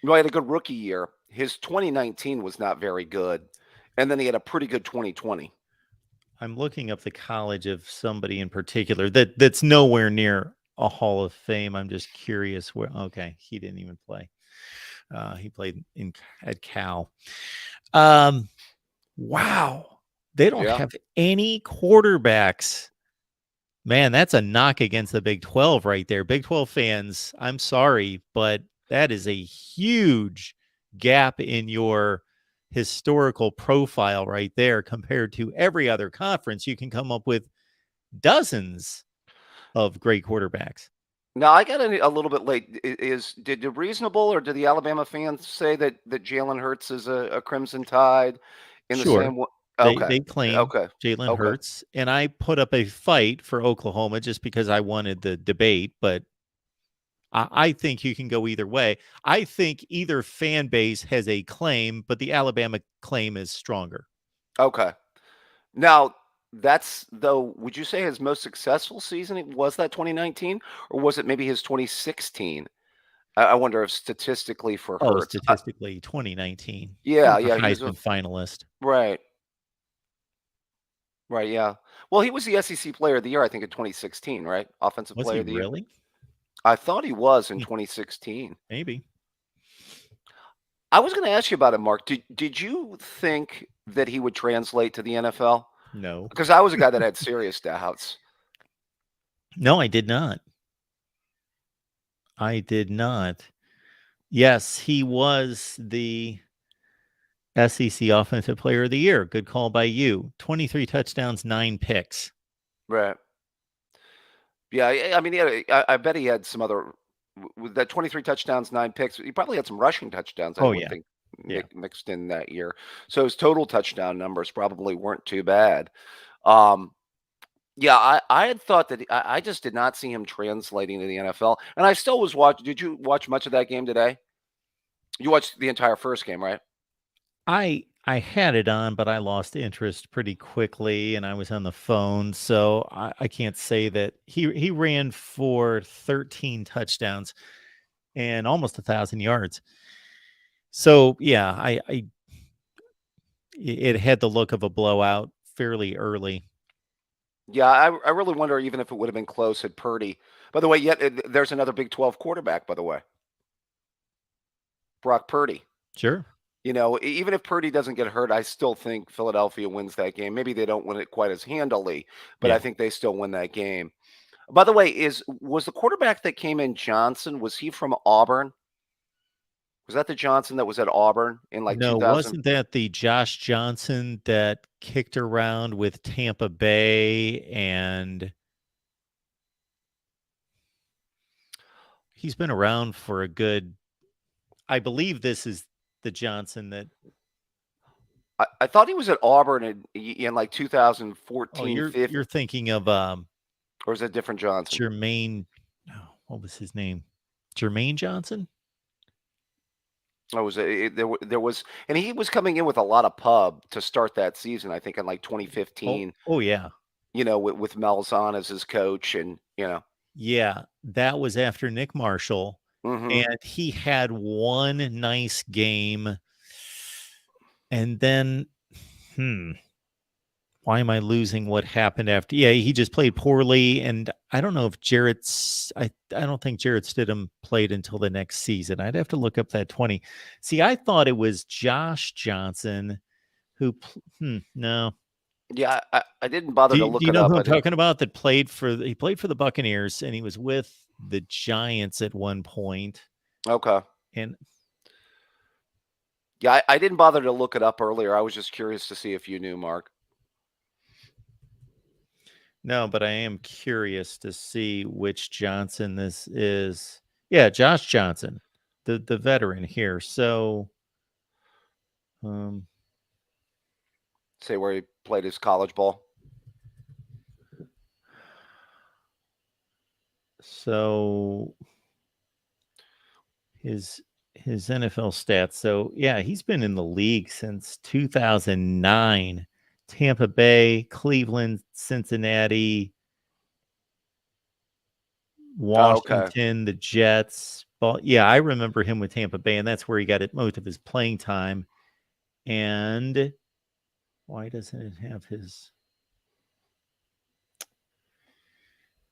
He had a good rookie year. His 2019 was not very good. And then he had a pretty good 2020.
I'm looking up the college of somebody in particular that's nowhere near a Hall of Fame. I'm just curious where. Okay, he didn't even play. He played at Cal. Wow, they don't have any quarterbacks. Man, that's a knock against the Big 12 right there. Big 12 fans, I'm sorry, but that is a huge gap in your historical profile right there compared to every other conference. You can come up with dozens of great quarterbacks.
Now, I got a little bit late. Did the reasonable or did the Alabama fans say that Jalen Hurts is a Crimson Tide in the same way?
They claim Jalen Hurts, and I put up a fight for Oklahoma just because I wanted the debate, but I think you can go either way. I think either fan base has a claim, but the Alabama claim is stronger.
Okay. Now, that's though, would you say his most successful season was that 2019, or was it maybe his 2016? I wonder if statistically for
Oh,
Hurts.
statistically, 2019. He
Yeah,
was a
yeah, he was
Heisman finalist.
right, right, yeah. Well, he was the SEC Player of the Year, I think, in 2016, right? Offensive
Was
Player
he
of the Year.
really?
I thought he was in
Hmm,
2016.
maybe.
I was going to ask you about it, Mark. Did you think that he would translate to the NFL?
No.
Because I was a guy that had serious doubts.
No, I did not. I did not. Yes, he was the SEC Offensive Player of the Year. Good call by you. 23 touchdowns, 9 picks.
Right. Yeah, I mean, I bet he had some other with that 23 touchdowns, 9 picks. He probably had some rushing touchdowns, I
Oh,
would
yeah.
think,
Yeah.
mixed in that year. So his total touchdown numbers probably weren't too bad. Um, yeah, I had thought that I just did not see him translating to the NFL, and I still was watching. Did you watch much of that game today? You watched the entire first game, right?
I had it on, but I lost interest pretty quickly, and I was on the phone, so I can't say that he ran for 13 touchdowns and almost 1,000 yards. So yeah, it had the look of a blowout fairly early.
Yeah, I really wonder even if it would have been close had Purdy. By the way, yet there's another Big 12 quarterback. By the way, Brock Purdy.
Sure.
You know, even if Purdy doesn't get hurt, I still think Philadelphia wins that game. Maybe they don't win it quite as handily, but I
Yeah.
think they still win that game. By the way, was the quarterback that came in Johnson? Was he from Auburn? Was that the Johnson that was at Auburn in like
No,
2000?
wasn't that the Josh Johnson that kicked around with Tampa Bay, and he's been around for a good, I believe this is the Johnson that,
I thought he was at Auburn in like
oh,
2014, 15,
you're thinking of
or is it a different Johnson?
Jermaine, no, what was his name? Jermaine Johnson?
Oh, there was, and he was coming in with a lot of pub to start that season. I think in like
Oh,
2015.
oh yeah.
You know, with Malzahn as his coach, and you know.
Yeah, that was after Nick Marshall,
Hmm.
and he had one nice game, and then, why am I losing what happened after? Yeah, he just played poorly, and I don't know if I don't think Jarrett Stidham played until the next season. I'd have to look up that 20. See, I thought it was Josh Johnson who no.
Yeah, I didn't bother to
Do
look
you
it
know
up.
who
I
I'm
didn't.
talking about that he played for the Buccaneers, and he was with the Giants at one point.
Okay.
And
Yeah, I didn't bother to look it up earlier. I was just curious to see if you knew, Mark.
no, but I am curious to see which Johnson this is. Yeah, Josh Johnson, the veteran here. So,
Say where he played his college ball.
so his NFL stats. So yeah, he's been in the league since 2009. Tampa Bay, Cleveland, Cincinnati,
Oh, okay.
Washington, the Jets. Yeah, I remember him with Tampa Bay, and that's where he got most of his playing time. And why doesn't it have his?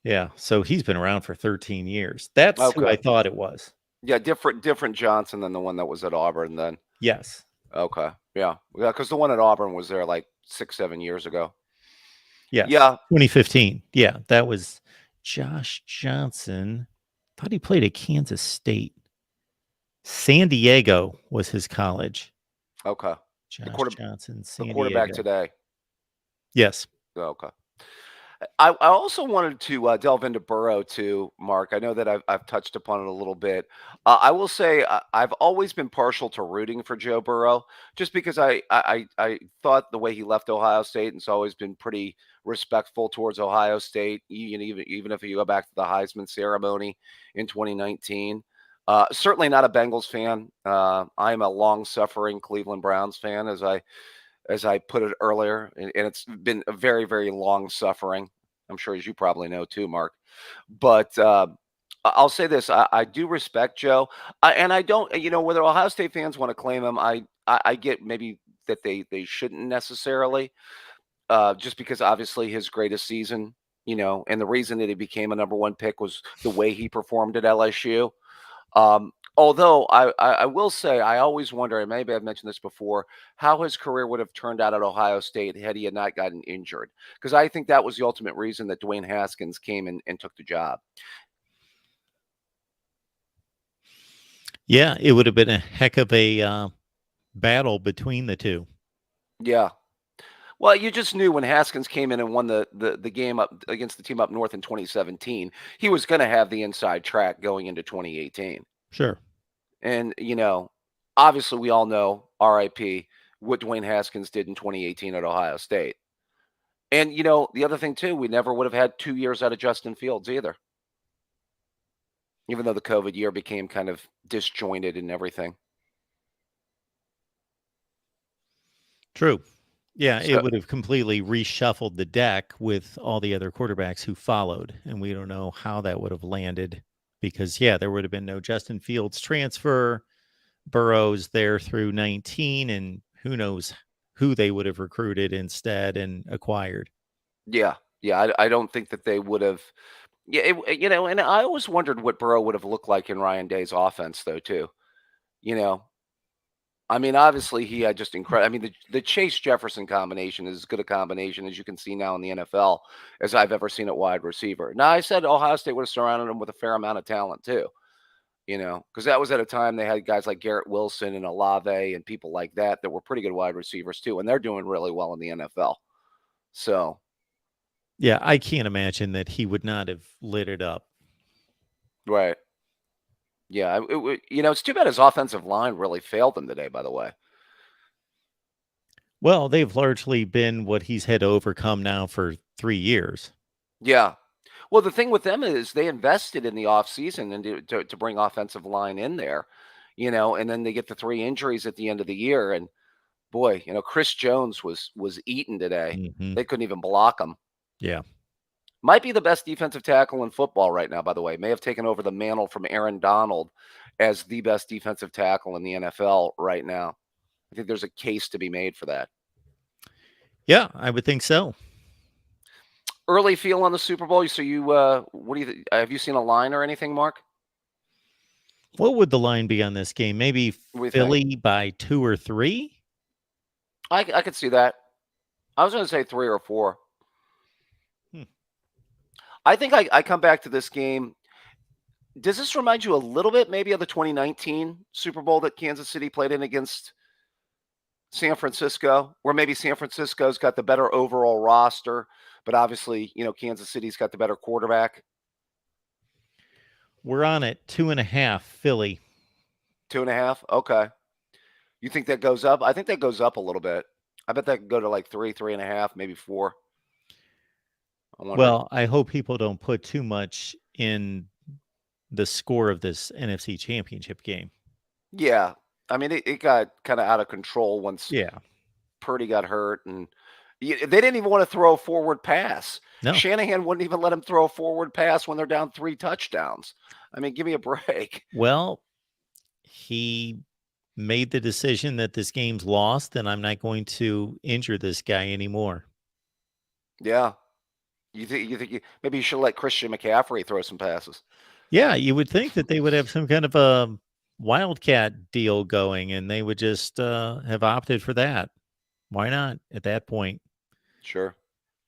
Yeah, so he's been around for 13 years. That's who I
Okay.
thought it was.
Yeah, different Johnson than the one that was at Auburn then.
Yes.
Okay. Yeah. Yeah, because the one at Auburn was there like 6-7 years ago.
Yes.
Yeah.
2015. Yeah, that was Josh Johnson. Thought he played at Kansas State. San Diego was his college.
Okay.
Josh Johnson,
The
San
quarterback
Diego.
today.
Yes.
Okay. I also wanted to delve into Burrow too, Mark. I know that I've touched upon it a little bit. I will say I've always been partial to rooting for Joe Burrow, just because I thought the way he left Ohio State, and it's always been pretty respectful towards Ohio State. Even if you go back to the Heisman ceremony in 2019. Certainly not a Bengals fan. I am a long-suffering Cleveland Browns fan, as I put it earlier, and it's been a very, very long suffering. I'm sure, as you probably know too, Mark. But I'll say this: I do respect Joe, and I don't. Whether Ohio State fans want to claim him, I get maybe that they shouldn't necessarily, just because obviously his greatest season, and the reason that he became a #1 pick was the way he performed at LSU. Although I will say, I always wonder, and maybe I've mentioned this before, how his career would have turned out at Ohio State had he not gotten injured. Because I think that was the ultimate reason that Dwayne Haskins came and took the job.
Yeah, it would have been a heck of a battle between the two.
Yeah. Well, you just knew when Haskins came in and won the game up against the team up north in 2017, he was going to have the inside track going into 2018.
Sure.
And, obviously we all know, RIP, what Dwayne Haskins did in 2018 at Ohio State. And, the other thing too, we never would have had 2 years out of Justin Fields either. Even though the COVID year became kind of disjointed and everything.
True. Yeah,
So,
it would have completely reshuffled the deck with all the other quarterbacks who followed. And we don't know how that would have landed because, yeah, there would have been no Justin Fields transfer. Burrow's there through 19, and who knows who they would have recruited instead and acquired.
yeah. I don't think that they would have. Yeah, and I always wondered what Burrow would have looked like in Ryan Day's offense, though, too. I mean, obviously he had just incredible. I mean, the Chase Jefferson combination is as good a combination as you can see now in the NFL as I've ever seen at wide receiver. Now, I said Ohio State would have surrounded him with a fair amount of talent too, because that was at a time they had guys like Garrett Wilson and Olave and people like that were pretty good wide receivers too, and they're doing really well in the NFL. So,
yeah, I can't imagine that he would not have lit it up.
right. Yeah, it's too bad his offensive line really failed him today, by the way.
Well, they've largely been what he's had to overcome now for 3 years.
Yeah. Well, the thing with them is they invested in the offseason and to bring offensive line in there, and then they get the 3 injuries at the end of the year. And boy, Chris Jones was eaten today.
Mm-hmm.
They couldn't even block him.
Yeah.
Might be the best defensive tackle in football right now, by the way. May have taken over the mantle from Aaron Donald as the best defensive tackle in the NFL right now. I think there's a case to be made for that.
Yeah, I would think so.
Early feel on the Super Bowl. So what do you think? Have you seen a line or anything, Mark?
What would the line be on this game? Maybe Philly
think?
by 2 or 3?
I could see that. I was going to say 3 or 4. I think I come back to this game. Does this remind you a little bit maybe of the 2019 Super Bowl that Kansas City played in against San Francisco, where maybe San Francisco's got the better overall roster, but obviously, Kansas City's got the better quarterback?
We're on it. 2.5 Philly.
2.5? Okay. You think that goes up? I think that goes up a little bit. I bet that could go to like 3.5, maybe 4.
Well, I hope people don't put too much in the score of this NFC Championship game.
Yeah. I mean, it got kind of out of control once Purdy got hurt, and they didn't even want to throw a forward pass. No. Shanahan wouldn't even let him throw a forward pass when they're down 3 touchdowns. I mean, give me a break.
Well, he made the decision that this game's lost, and I'm not going to injure this guy anymore.
Yeah. You think maybe you should let Christian McCaffrey throw some passes?
Yeah, you would think that they would have some kind of a wildcat deal going, and they would just have opted for that. Why not at that point?
Sure.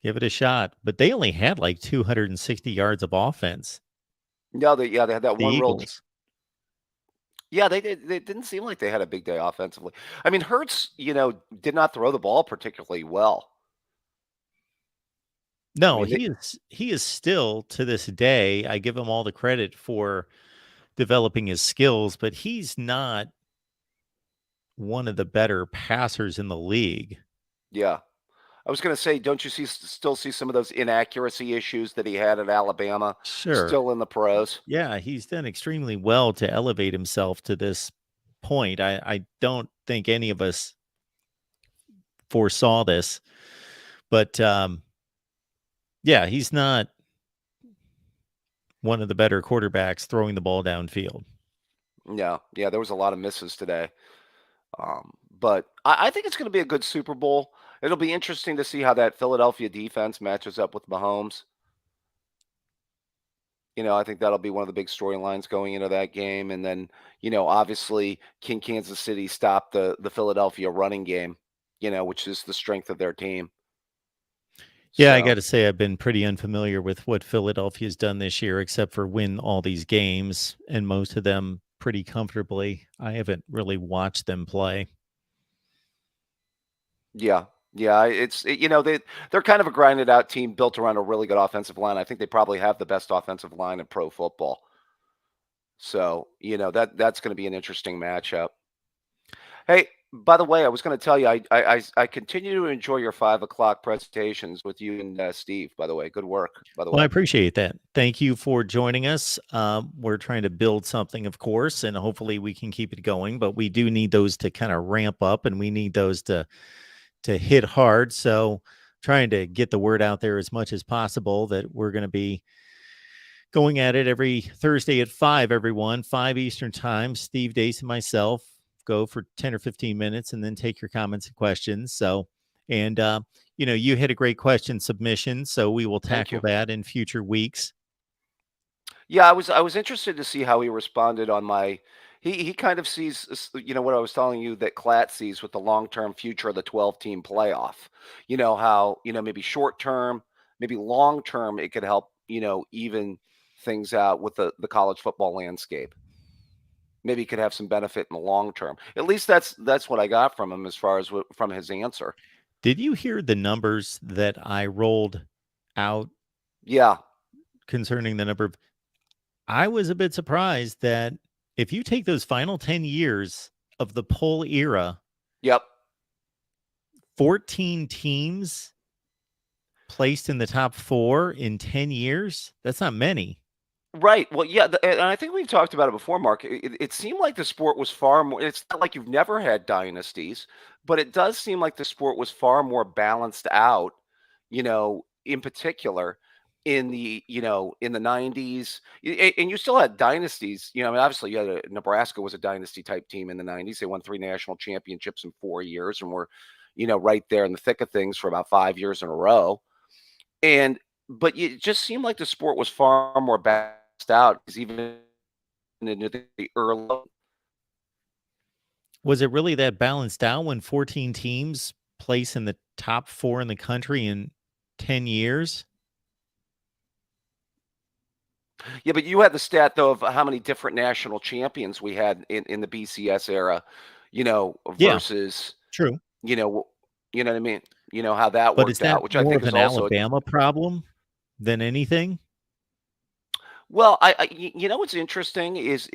Give it a shot. But they only had like 260 yards of offense.
Yeah, they had that one
Eagles.
Yeah, they did. It didn't seem like they had a big day offensively. I mean, Hurts, did not throw the ball particularly well.
No,
I mean,
he is still to this day. I give him all the credit for developing his skills, but he's not one of the better passers in the league.
yeah. I was going to say, don't you still see some of those inaccuracy issues that he had at Alabama
Sure.
still in the pros?
Yeah, he's done extremely well to elevate himself to this point. I don't think any of us foresaw this, but yeah, he's not one of the better quarterbacks throwing the ball downfield.
Yeah, yeah, there was a lot of misses today. But I think it's going to be a good Super Bowl. It'll be interesting to see how that Philadelphia defense matches up with Mahomes. I think that'll be one of the big storylines going into that game. And then, obviously, can Kansas City stop the Philadelphia running game, which is the strength of their team.
Yeah, I
So,
got to say, I've been pretty unfamiliar with what Philadelphia's done this year, except for win all these games, and most of them pretty comfortably. I haven't really watched them play.
yeah. Yeah, they're kind of a grinded out team built around a really good offensive line. I think they probably have the best offensive line in pro football. So, that's going to be an interesting matchup. Hey, by the way, I was going to tell you, I continue to enjoy your 5 o'clock presentations with you and Steve. By the way, good work. By the
Well, I
way,
appreciate that. Thank you for joining us. We're trying to build something, of course, and hopefully we can keep it going. But we do need those to kind of ramp up, and we need those to hit hard. So, trying to get the word out there as much as possible that we're going to be going at it every Thursday at 5, everyone, 5 Eastern time. Steve Dace and myself go for 10 or 15 minutes and then take your comments and questions. So, and, you had a great question submission, so we will
thank
tackle
you.
that in future weeks.
Yeah, I was interested to see how he responded on my. He kind of sees, what I was telling you that Klatt sees with the long term future of the 12-team playoff. How maybe short term, maybe long term, it could help even things out with the college football landscape. Maybe he could have some benefit in the long term. At least that's what I got from him as far as from his answer.
Did you hear the numbers that I rolled out
Yeah.
concerning the number of? I was a bit surprised that if you take those final 10 years of the poll era,
Yep.
14 teams placed in the top 4 in 10 years, that's not many.
Right. Well, yeah, and I think we've talked about it before, Mark. It seemed like the sport was far more. It's not like you've never had dynasties, but it does seem like the sport was far more balanced out. In particular, in the 90s, and you still had dynasties. I mean, obviously, you had Nebraska was a dynasty type team in the 90s. They won 3 national championships in 4 years, and were, right there in the thick of things for about 5 years in a row. But it just seemed like the sport was far more balanced out because even into the early.
Was it really that balanced out when 14 teams place in the top 4 in the country in 10 years?
Yeah, but you had the stat though of how many different national champions we had in the BCS era,
Yeah,
versus
true.
you know you know what I mean. How that
But is
worked
that
out, which I
more
think
of
is
an
also
Alabama problem than anything?
well. What's interesting is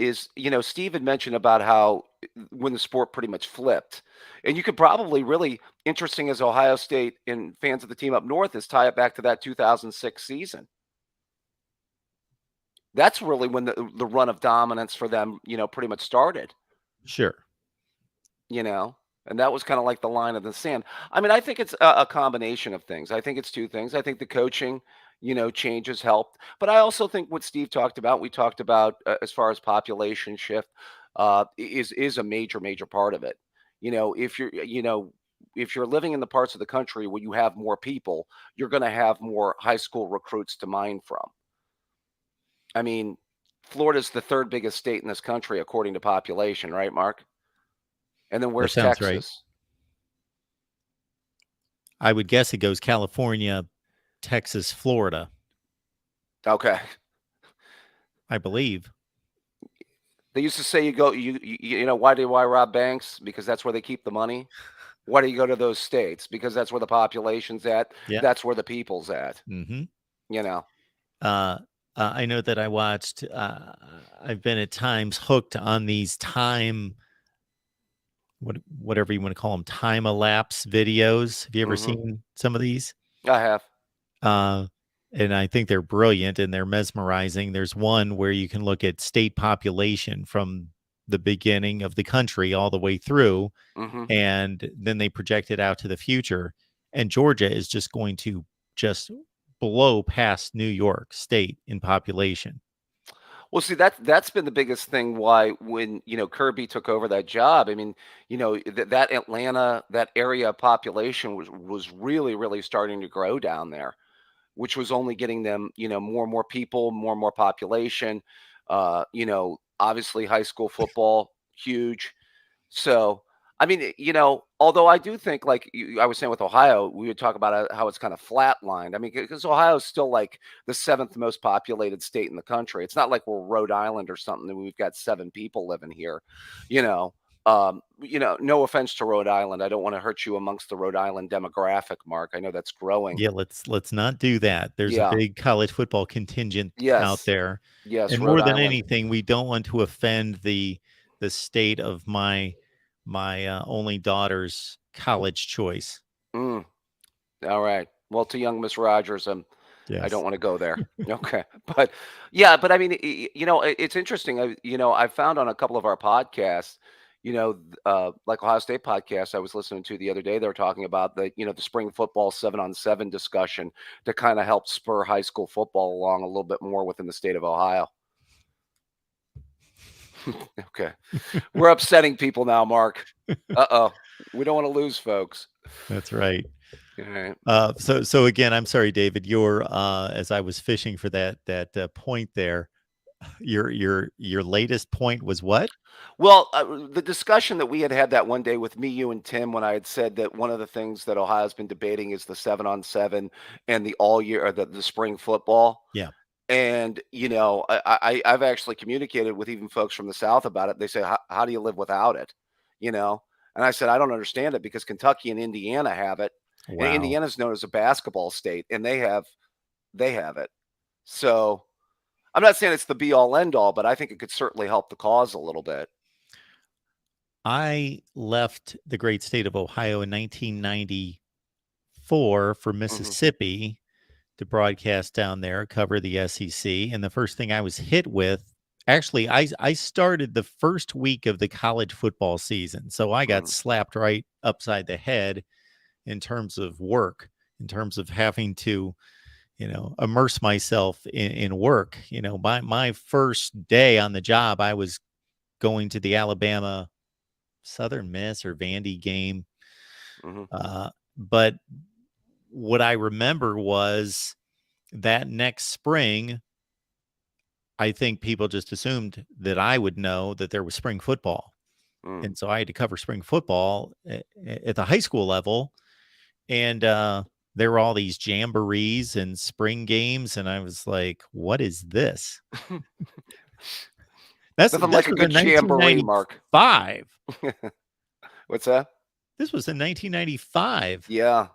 Steve had mentioned about how when the sport pretty much flipped, and you could probably really interesting as Ohio State and fans of the team up north is tie it back to that 2006 season. That's really when the run of dominance for them, pretty much started,
Sure.
you know, and that was kind of like the line of the sand. I mean, I think it's a combination of things. I think it's two things. I think the coaching, changes helped, but I also think what Steve talked about, we talked about as far as population shift, is a major part of it. If you're living in the parts of the country where you have more people, you're going to have more high school recruits to mine from. I mean, Florida's the third biggest state in this country according to population, right, Mark? And then
That
where's
sounds right.
Texas?
I would guess it goes California, Texas, Florida,
Okay.
I believe.
They used to say you go, why rob banks? Because that's where they keep the money. Why do you go to those states? Because that's where the population's at.
Yeah.
That's where the people's at.
Mm-hmm.
You know.
I know that I watched. I've been at times hooked on these whatever you want to call them, time elapse videos. Have you ever seen some of these?
I have.
And I think they're brilliant and they're mesmerizing. There's one where you can look at state population from the beginning of the country all the way through, and then they project it out to the future. And Georgia is just going to just blow past New York State in population.
Well, see, that's been the biggest thing why when, Kirby took over that job, I mean, that Atlanta, that area of population was really, really starting to grow down there, which was only getting them, more and more people, more and more population. Obviously high school football, huge. So, I mean, although I do think, like I was saying with Ohio, we would talk about how it's kind of flatlined. I mean, because Ohio is still like the 7th most populated state in the country. It's not like we're Rhode Island or something, and we've got 7 people living here. No offense to Rhode Island. I don't want to hurt you amongst the Rhode Island demographic, Mark. I know that's growing.
Yeah, let's not do that. There's a big college football contingent out there.
Yes,
and
Rhode
more than
Island.
anything, we don't want to offend the state of my only daughter's college choice.
All right. Well, to young Miss Rogers, I don't want to go there. Okay. But I mean, it's interesting. I found on a couple of our podcasts, like Ohio State podcast I was listening to the other day, they were talking about the spring football 7-on-7 discussion to kind of help spur high school football along a little bit more within the state of Ohio. Okay. We're upsetting people now, Mark. Uh-oh. We don't want to lose folks.
That's right.
All right.
So again, I'm sorry, David, as I was fishing for that point there, your latest point was what?
Well, the discussion that we had that one day with me, you, and Tim, when I had said that one of the things that Ohio's been debating is the 7-on-7 and the all year or the spring football.
Yeah.
And, I've actually communicated with even folks from the South about it. They say, how do you live without it? And I said, I don't understand it because Kentucky and Indiana have it.
Wow.
And Indiana's known as a basketball state, and they have it. So I'm not saying it's the be all end all, but I think it could certainly help the cause a little bit.
I left the great state of Ohio in 1994 for Mississippi to broadcast down there, cover the SEC. And the first thing I was hit with, actually, I started the first week of the college football season. So I got slapped right upside the head in terms of work, in terms of having to, immerse myself in work. My first day on the job, I was going to the Alabama Southern Miss or Vandy game. But what I remember was that next spring, I think people just assumed that I would know that there was spring football. And so I had to cover spring football at the high school level. And there were all these jamborees and spring games. And I was like, what is this? That's
nothing like a good jamboree, Mark. What's that?
This was in 1995.
Yeah.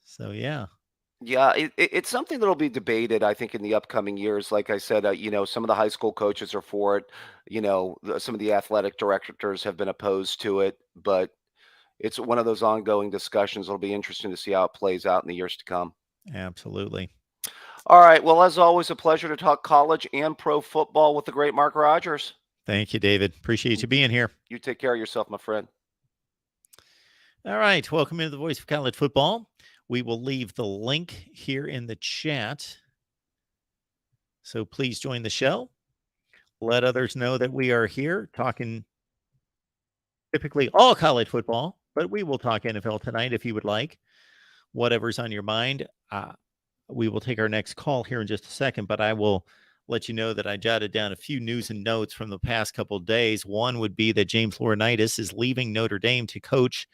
So, yeah.
Yeah, it's something that'll be debated, I think, in the upcoming years. Like I said, some of the high school coaches are for it. Some of the athletic directors have been opposed to it, but it's one of those ongoing discussions. It'll be interesting to see how it plays out in the years to come.
Absolutely.
All right. Well, as always, a pleasure to talk college and pro football with the great Mark Rogers.
Thank you, David. Appreciate you being here.
You take care of yourself, my friend.
All right. Welcome into the Voice of College Football. We will leave the link here in the chat. So please join the show. Let others know that we are here talking typically all college football, but we will talk NFL tonight if you would like. Whatever's on your mind. We will take our next call here in just a second, but I will let you know that I jotted down a few news and notes from the past couple of days. One would be that James 49'ERS is leaving Notre Dame to coach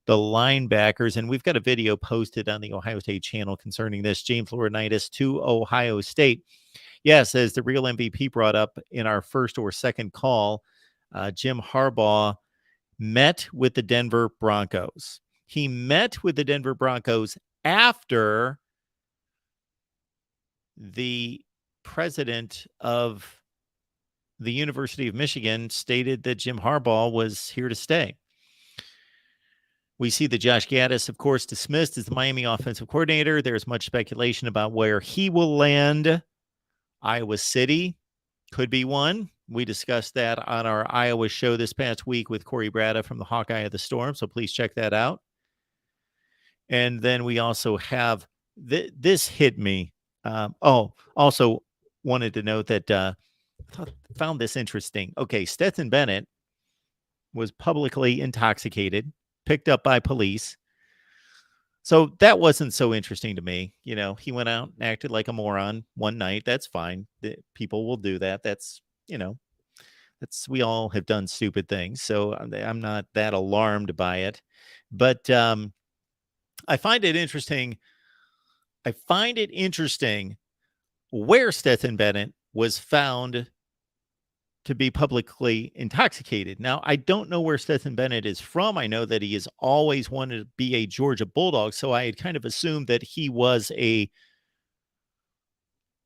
the linebackers, and we've got a video posted on the Ohio State channel concerning this. James 49'ERS to Ohio State. Yes, as the real MVP brought up in our first or second call, Jim Harbaugh met with the Denver Broncos. He met with the Denver Broncos after the president of the University of Michigan stated that Jim Harbaugh was here to stay. We see that Josh Gaddis, of course, dismissed as the Miami offensive coordinator. There's much speculation about where he will land. Iowa City could be one. We discussed that on our Iowa show this past week with Corey Brada from the Hawkeye of the Storm, so please check that out. And then we also have, this hit me. Also wanted to note that found this interesting. Okay, Stetson Bennett was publicly intoxicated, picked up by police. So that wasn't so interesting to me. You know, he went out and acted like a moron one night. That's fine. People will do that. That's, you know, we all have done stupid things. So I'm not that alarmed by it. But I find it interesting. Where Stetson Bennett was found to be publicly intoxicated. Now, I don't know where Stetson Bennett is from. I know that he has always wanted to be a Georgia Bulldog, so I had kind of assumed that he was a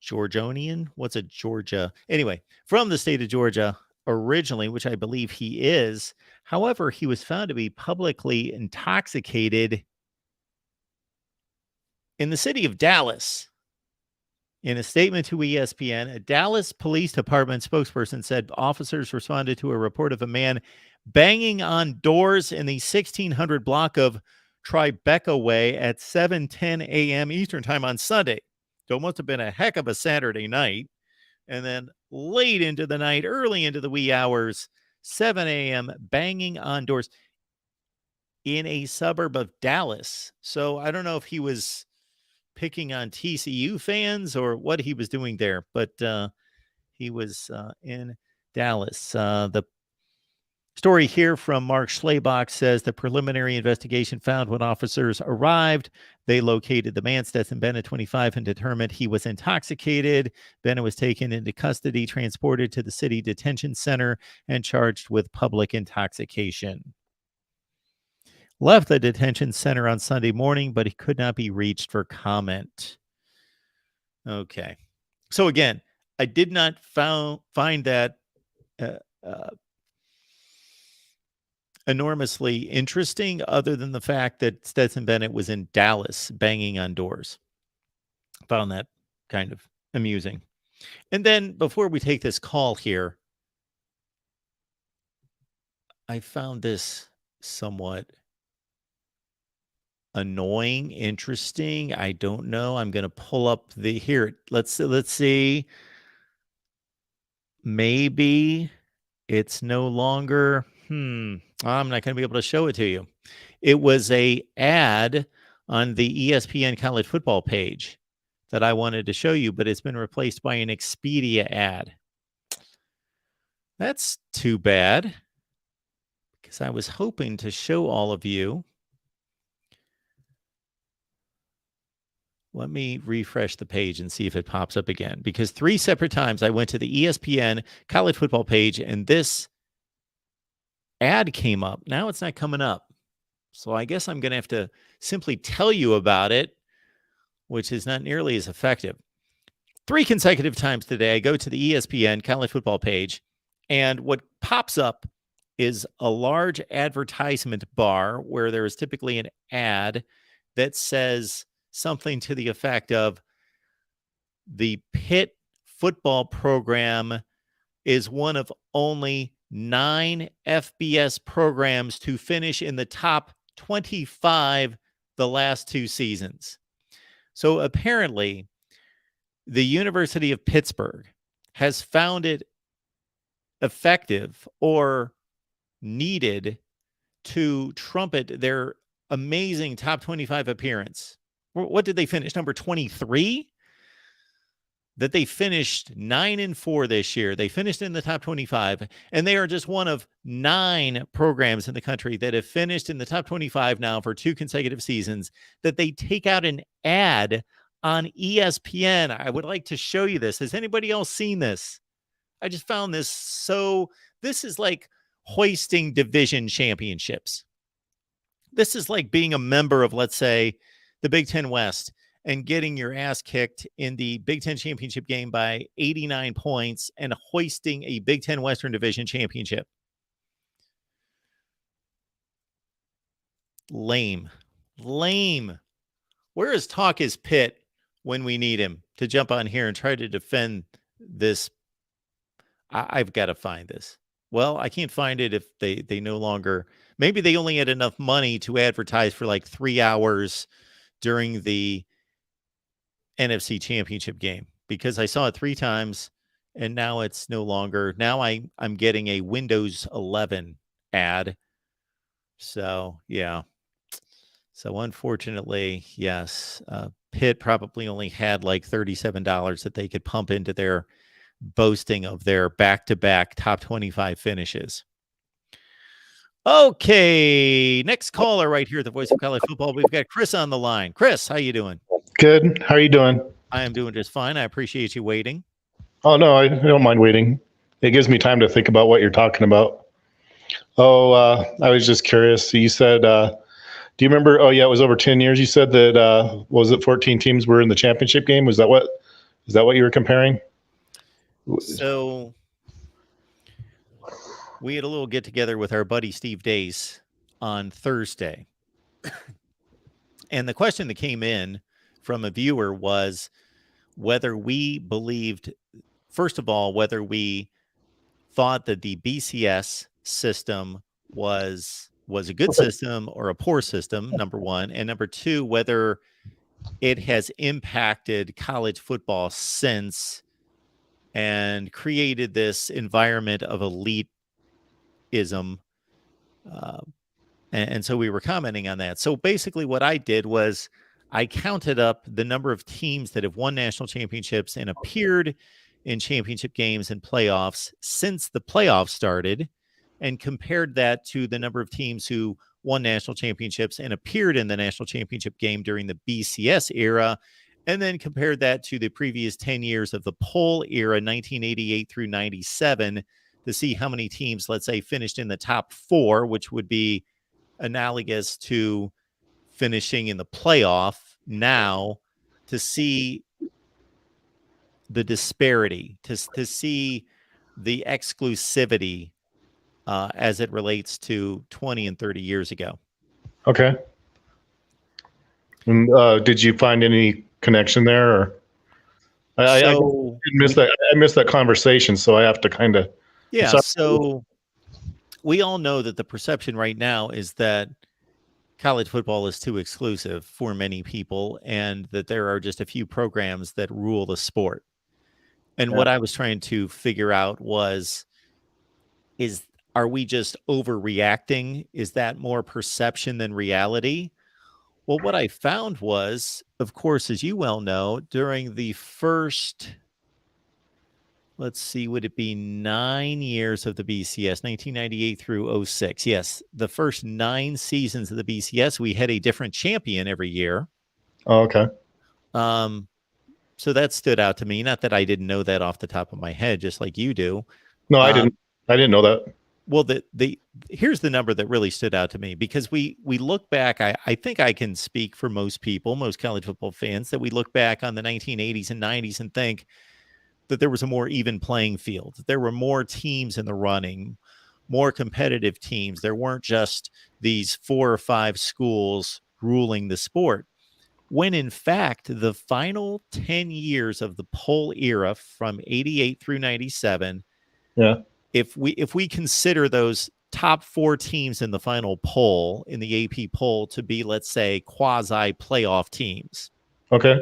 Georgian. What's a Georgia? Anyway, from the state of Georgia originally, which I believe he is. However, he was found to be publicly intoxicated in the city of Dallas. In a statement to ESPN, a Dallas Police Department spokesperson said officers responded to a report of a man banging on doors in the 1600 block of Tribeca Way at 7:10 a.m. Eastern time on Sunday. So it must have been a heck of a Saturday night. And then late into the night, early into the wee hours, 7 a.m., banging on doors in a suburb of Dallas. So I don't know if he was picking on TCU fans or what he was doing there, but he was in Dallas. The story here from Mark Schlabach says the preliminary investigation found when officers arrived, they located the man, Stetson Bennett, 25, and determined he was intoxicated. Bennett was taken into custody, transported to the city detention center, and charged with public intoxication. Left the detention center on Sunday morning, but he could not be reached for comment. Okay. So again, I did not find that enormously interesting other than the fact that Stetson Bennett was in Dallas banging on doors. Found that kind of amusing. And then before we take this call here, I found this somewhat annoying, interesting. I don't know. I'm going to pull up here. Let's see. Maybe it's no longer. I'm not going to be able to show it to you. It was a ad on the ESPN college football page that I wanted to show you, but it's been replaced by an Expedia ad. That's too bad, because I was hoping to show all of you. Let me refresh the page and see if it pops up again, because 3 separate times I went to the ESPN college football page and this ad came up. Now it's not coming up. So I guess I'm going to have to simply tell you about it, which is not nearly as effective. 3 consecutive times today, I go to the ESPN college football page, and what pops up is a large advertisement bar where there is typically an ad that says something to the effect of the Pitt football program is one of only 9 FBS programs to finish in the top 25 the last 2 seasons. So apparently, the University of Pittsburgh has found it effective or needed to trumpet their amazing top 25 appearance. What did they finish? Number 23? That they finished 9-4 this year. They finished in the top 25, and they are just one of 9 programs in the country that have finished in the top 25 now for 2 consecutive seasons, that they take out an ad on ESPN. I would like to show you this. Has anybody else seen this? I just found this this is like hoisting division championships. This is like being a member of, let's say, the Big Ten West and getting your ass kicked in the Big Ten championship game by 89 points and hoisting a Big Ten Western Division championship. Lame. Where is Talk is Pitt when we need him to jump on here and try to defend this? I've got to find this. Well, I can't find it if they no longer, maybe they only had enough money to advertise for like 3 hours during the NFC Championship game, because I saw it 3 times and now it's no longer. Now I'm getting a Windows 11 ad. So, yeah. So unfortunately, yes, Pitt probably only had like $37 that they could pump into their boasting of their back-to-back top 25 finishes. Okay, next caller right here at the Voice of College Football. We've got Chris on the line. Chris, how you doing?
Good. How are you doing?
I am doing just fine. I appreciate you waiting.
Oh, no, I don't mind waiting. It gives me time to think about what you're talking about. Oh, I was just curious. You said, do you remember? Oh, yeah, it was over 10 years. You said that, was it 14 teams were in the championship game? Is that what you were comparing?
So we had a little get together with our buddy Steve Dace on Thursday. And the question that came in from a viewer was whether we believed, first of all, whether we thought that the BCS system was a good system or a poor system, number one. And number two, whether it has impacted college football since and created this environment of elitism. And so we were commenting on that. So basically what I did was I counted up the number of teams that have won national championships and appeared in championship games and playoffs since the playoffs started, and compared that to the number of teams who won national championships and appeared in the national championship game during the BCS era, and then compared that to the previous 10 years of the poll era, 1988 through 97, to see how many teams, let's say, finished in the top 4, which would be analogous to finishing in the playoff now, to see the disparity, to see the exclusivity as it relates to 20 and 30 years ago.
Okay. And did you find any connection there? Or I missed that conversation, so I have to kind of.
Yeah. So we all know that the perception right now is that college football is too exclusive for many people, and that there are just a few programs that rule the sport. And what I was trying to figure out was, are we just overreacting? Is that more perception than reality? Well, what I found was, of course, as you well know, during the first, let's see, would it be 9 years of the BCS, 1998 through 06? Yes, the first 9 seasons of the BCS, we had a different champion every year.
Oh, okay.
So that stood out to me. Not that I didn't know that off the top of my head, just like you do.
No, I didn't. I didn't know that.
Well, here's the number that really stood out to me, because we look back. I think I can speak for most people, most college football fans, that we look back on the 1980s and 90s and think that there was a more even playing field. There were more teams in the running, more competitive teams. There weren't just these 4 or 5 schools ruling the sport. When in fact, the final 10 years of the poll era from 88 through 97, if we consider those top 4 teams in the final poll, in the AP poll, to be, let's say, quasi playoff teams.
Okay.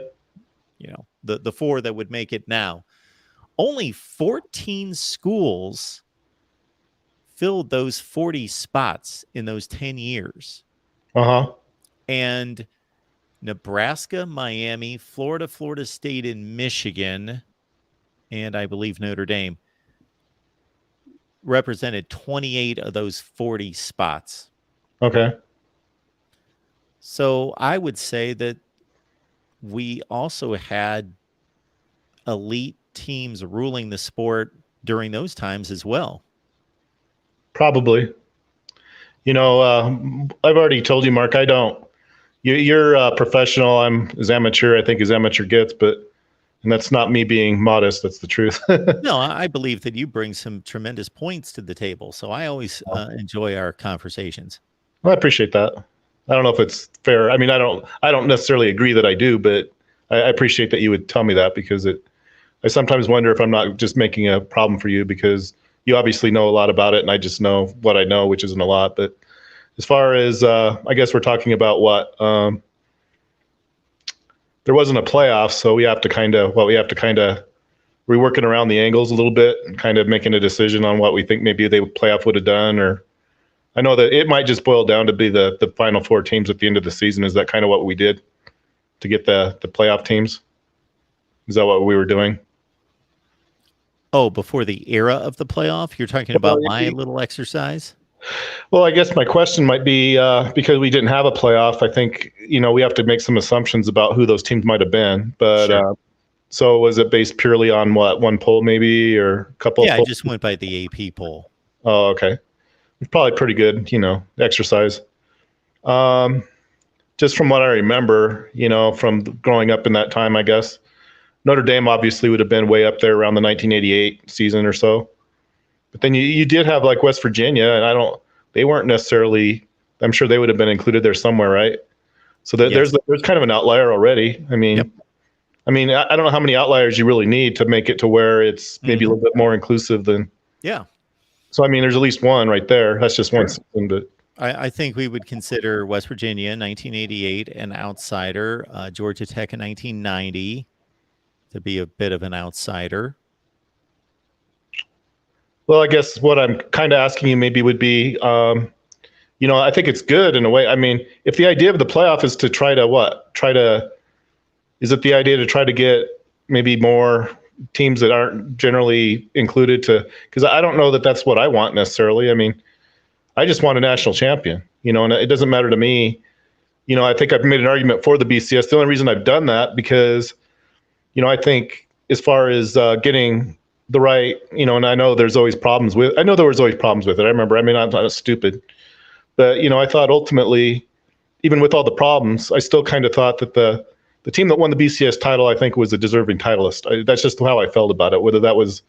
You know, the 4 that would make it now. Only 14 schools filled those 40 spots in those 10 years.
Uh-huh.
And Nebraska, Miami, Florida, Florida State, and Michigan, and I believe Notre Dame represented 28 of those 40 spots.
Okay.
So I would say that we also had elite teams ruling the sport during those times as well.
Probably. You know, I've already told you, Mark, I don't. You're a professional. I'm as amateur, I think, as amateur gets, and that's not me being modest. That's the truth.
No, I believe that you bring some tremendous points to the table. So I always enjoy our conversations.
Well, I appreciate that. I don't know if it's fair. I mean, I don't necessarily agree that I do, but I appreciate that you would tell me that, because I sometimes wonder if I'm not just making a problem for you, because you obviously know a lot about it and I just know what I know, which isn't a lot. But as far as, I guess we're talking about what, there wasn't a playoff, so we're working around the angles a little bit and kind of making a decision on what we think maybe the playoff would have done. Or I know that it might just boil down to be the final 4 teams at the end of the season. Is that kind of what we did to get the playoff teams? Is that what we were doing?
Oh, before the era of the playoff? You're talking about my little exercise?
Well, I guess my question might be, because we didn't have a playoff, I think, we have to make some assumptions about who those teams might have been. But sure. So was it based purely on what, one poll maybe, or a couple?
Yeah,
of polls?
I just went by the AP poll.
Oh, okay. It's probably pretty good, exercise. Just from what I remember, from growing up in that time, I guess, Notre Dame obviously would have been way up there around the 1988 season or so. But then you did have like West Virginia, and they weren't necessarily, I'm sure they would have been included there somewhere, right? So there's kind of an outlier already. I mean, I don't know how many outliers you really need to make it to where it's maybe a little bit more inclusive than.
Yeah.
So, I mean, there's at least one right there. That's just one season, but.
I think we would consider West Virginia 1988 an outsider, Georgia Tech in 1990 to be a bit of an outsider.
Well, I guess what I'm kind of asking you maybe would be, I think it's good in a way. I mean, if the idea of the playoff is to is it the idea to try to get maybe more teams that aren't generally included because I don't know that that's what I want necessarily. I mean, I just want a national champion, and it doesn't matter to me. I think I've made an argument for the BCS. The only reason I've done that because, I think as far as getting the right, and I know there was always problems with it. I remember, I'm not stupid, but, I thought ultimately, even with all the problems, I still kind of thought that the team that won the BCS title, I think, was a deserving titleist. That's just how I felt about it. Whether that was,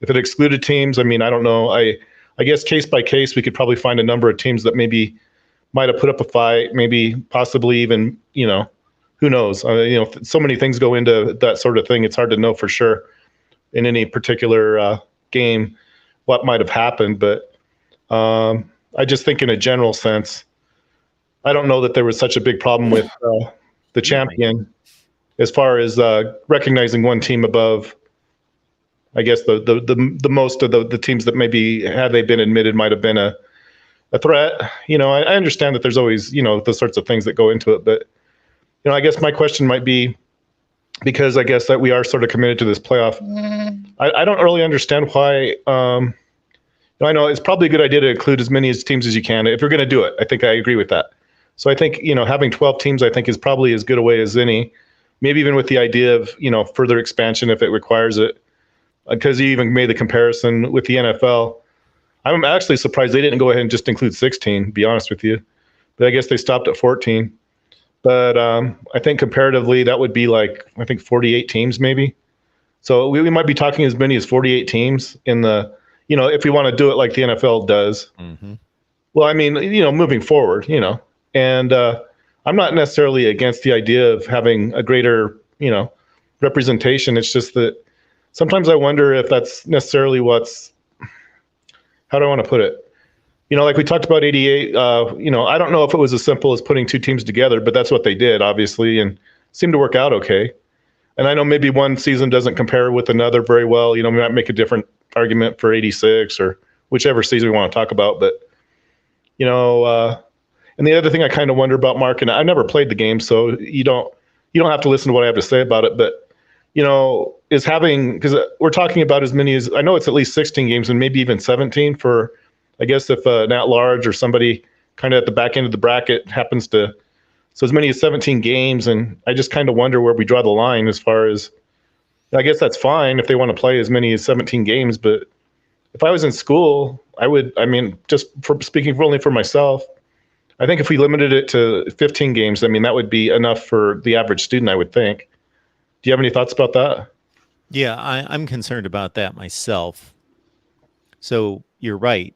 if it excluded teams, I mean, I don't know. I guess case by case, we could probably find a number of teams that maybe might have put up a fight, maybe possibly even, who knows? So many things go into that sort of thing. It's hard to know for sure in any particular game what might have happened. But I just think in a general sense, I don't know that there was such a big problem with the champion as far as recognizing one team above, I guess, the most of the teams that maybe, had they been admitted, might have been a threat. I understand that there's always, those sorts of things that go into it. But, I guess my question might be, because I guess that we are sort of committed to this playoff. I don't really understand why. I know it's probably a good idea to include as many teams as you can if you're going to do it. I think I agree with that. So I think, having 12 teams, I think, is probably as good a way as any. Maybe even with the idea of, further expansion if it requires it. Because you even made the comparison with the NFL. I'm actually surprised they didn't go ahead and just include 16, to be honest with you. But I guess they stopped at 14. But I think comparatively, that would be like, I think 48 teams maybe. So we might be talking as many as 48 teams in the, if we want to do it like the NFL does. Mm-hmm. Well, I mean, moving forward, and I'm not necessarily against the idea of having a greater, representation. It's just that sometimes I wonder if that's necessarily how do I want to put it? Like we talked about 88, I don't know if it was as simple as putting 2 teams together, but that's what they did, obviously, and seemed to work out okay. And I know maybe one season doesn't compare with another very well. We might make a different argument for 86 or whichever season we want to talk about. But, and the other thing I kind of wonder about, Mark, and I never played the game, so you don't have to listen to what I have to say about it, but, is having, because we're talking about as many as, I know it's at least 16 games and maybe even 17 for, I guess, if an at-large or somebody kind of at the back end of the bracket happens to, so as many as 17 games. And I just kind of wonder where we draw the line as far as, I guess that's fine if they want to play as many as 17 games. But if I was in school, I mean, just for speaking only for myself, I think if we limited it to 15 games, I mean, that would be enough for the average student, I would think. Do you have any thoughts about that?
Yeah, I'm concerned about that myself. So you're right.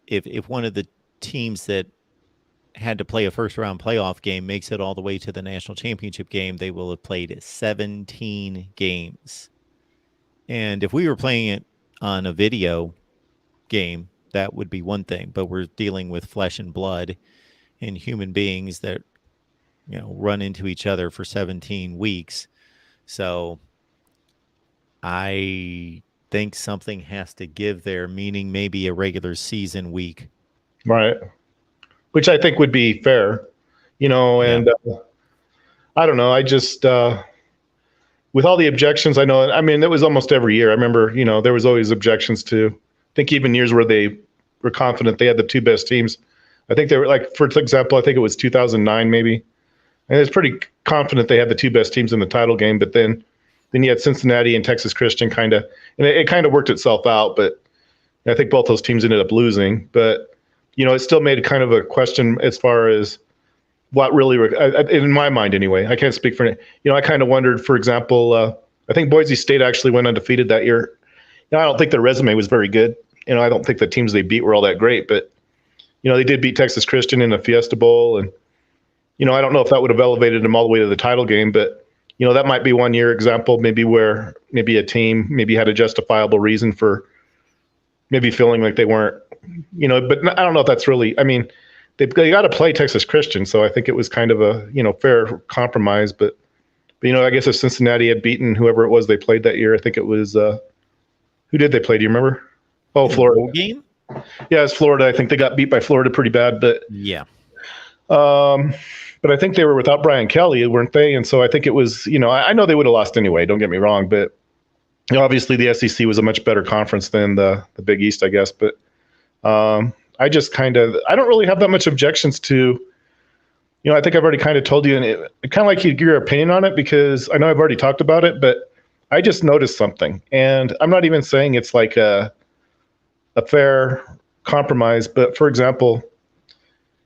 If one of the teams that had to play a first round playoff game makes it all the way to the national championship game, they will have played 17 games. And if we were playing it on a video game, that would be one thing. But we're dealing with flesh and blood and human beings that, run into each other for 17 weeks. So I think something has to give there, meaning maybe a regular season week.
Right. Which I think would be fair, and I don't know. I just, with all the objections, I mean, it was almost every year. I remember, there was always objections to, I think even years where they were confident they had the two best teams. I think they were like, for example, I think it was 2009 maybe. And it's pretty confident they had the two best teams in the title game, but then you had Cincinnati and Texas Christian and it kind of worked itself out, but I think both those teams ended up losing. But, it still made kind of a question as far as what really, in my mind anyway, I can't speak for it. I kind of wondered, for example, I think Boise State actually went undefeated that year. I don't think their resume was very good. I don't think the teams they beat were all that great, but, they did beat Texas Christian in the Fiesta Bowl. And, I don't know if that would have elevated them all the way to the title game, but, that might be one year example, maybe where maybe a team maybe had a justifiable reason for maybe feeling like they weren't, but I don't know if that's really, I mean, they got to play Texas Christian. So I think it was kind of a, fair compromise, but I guess if Cincinnati had beaten whoever it was they played that year, I think it was, who did they play? Do you remember? Oh, Florida.
Game?
Yeah, it's Florida. I think they got beat by Florida pretty bad, but
yeah.
But I think they were without Brian Kelly, weren't they? And so I think it was, I know they would have lost anyway, don't get me wrong, but obviously the SEC was a much better conference than the Big East, I guess. But I just I don't really have that much objections to, I think I've already kind of told you, and it kind of like your opinion on it, because I know I've already talked about it, but I just noticed something. And I'm not even saying it's like a fair compromise, but for example,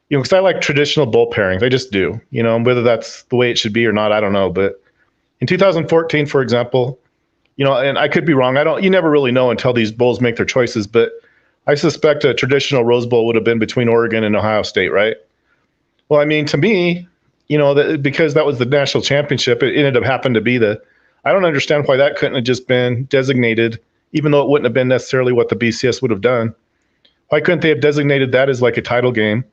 because I like traditional bowl pairings. I just do, whether that's the way it should be or not, I don't know. But in 2014, for example, and I could be wrong. You never really know until these bowls make their choices, but I suspect a traditional Rose Bowl would have been between Oregon and Ohio State, right? Well, I mean, to me, because that was the national championship, it ended up happened to be I don't understand why that couldn't have just been designated, even though it wouldn't have been necessarily what the BCS would have done. Why couldn't they have designated that as like a title game?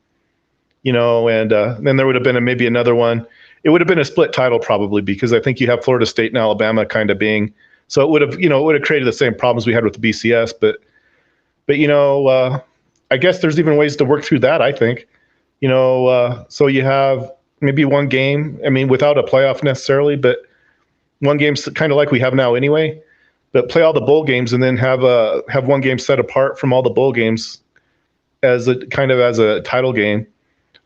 And then there would have been maybe another one. It would have been a split title probably, because I think you have Florida State and Alabama kind of being, so it would have, created the same problems we had with the BCS. But I guess there's even ways to work through that, I think, so you have maybe one game, I mean, without a playoff necessarily, but one game's kind of like we have now anyway, but play all the bowl games and then have one game set apart from all the bowl games as a title game.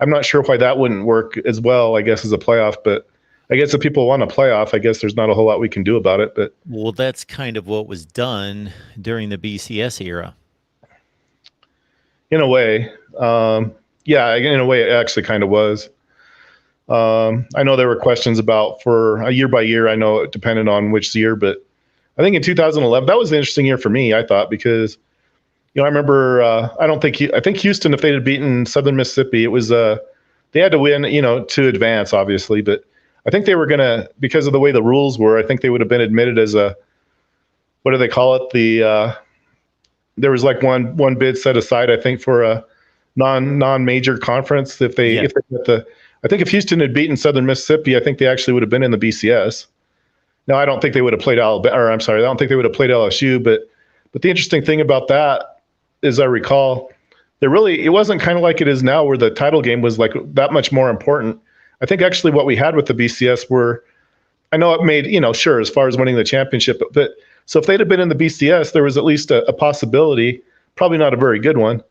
I'm not sure why that wouldn't work as well, I guess, as a playoff, but I guess if people want a playoff, I guess there's not a whole lot we can do about it. But
well, that's kind of what was done during the BCS era.
In a way, yeah, in a way, it actually kind of was. I know there were questions about for a year by year. I know it depended on which year, but I think in 2011, that was an interesting year for me, I thought, because I remember, I think Houston, if they had beaten Southern Mississippi, it was, they had to win, to advance, obviously. But I think they were going to, because of the way the rules were, I think they would have been admitted as what do they call it? There was like one bid set aside, I think, for a non-major conference. I think if Houston had beaten Southern Mississippi, I think they actually would have been in the BCS. Now, I don't think they would have played I don't think they would have played LSU, but the interesting thing about that, as I recall, it wasn't kind of like it is now where the title game was like that much more important. I think actually what we had with the BCS I know it made, sure, as far as winning the championship, but so if they'd have been in the BCS, there was at least a possibility, probably not a very good one,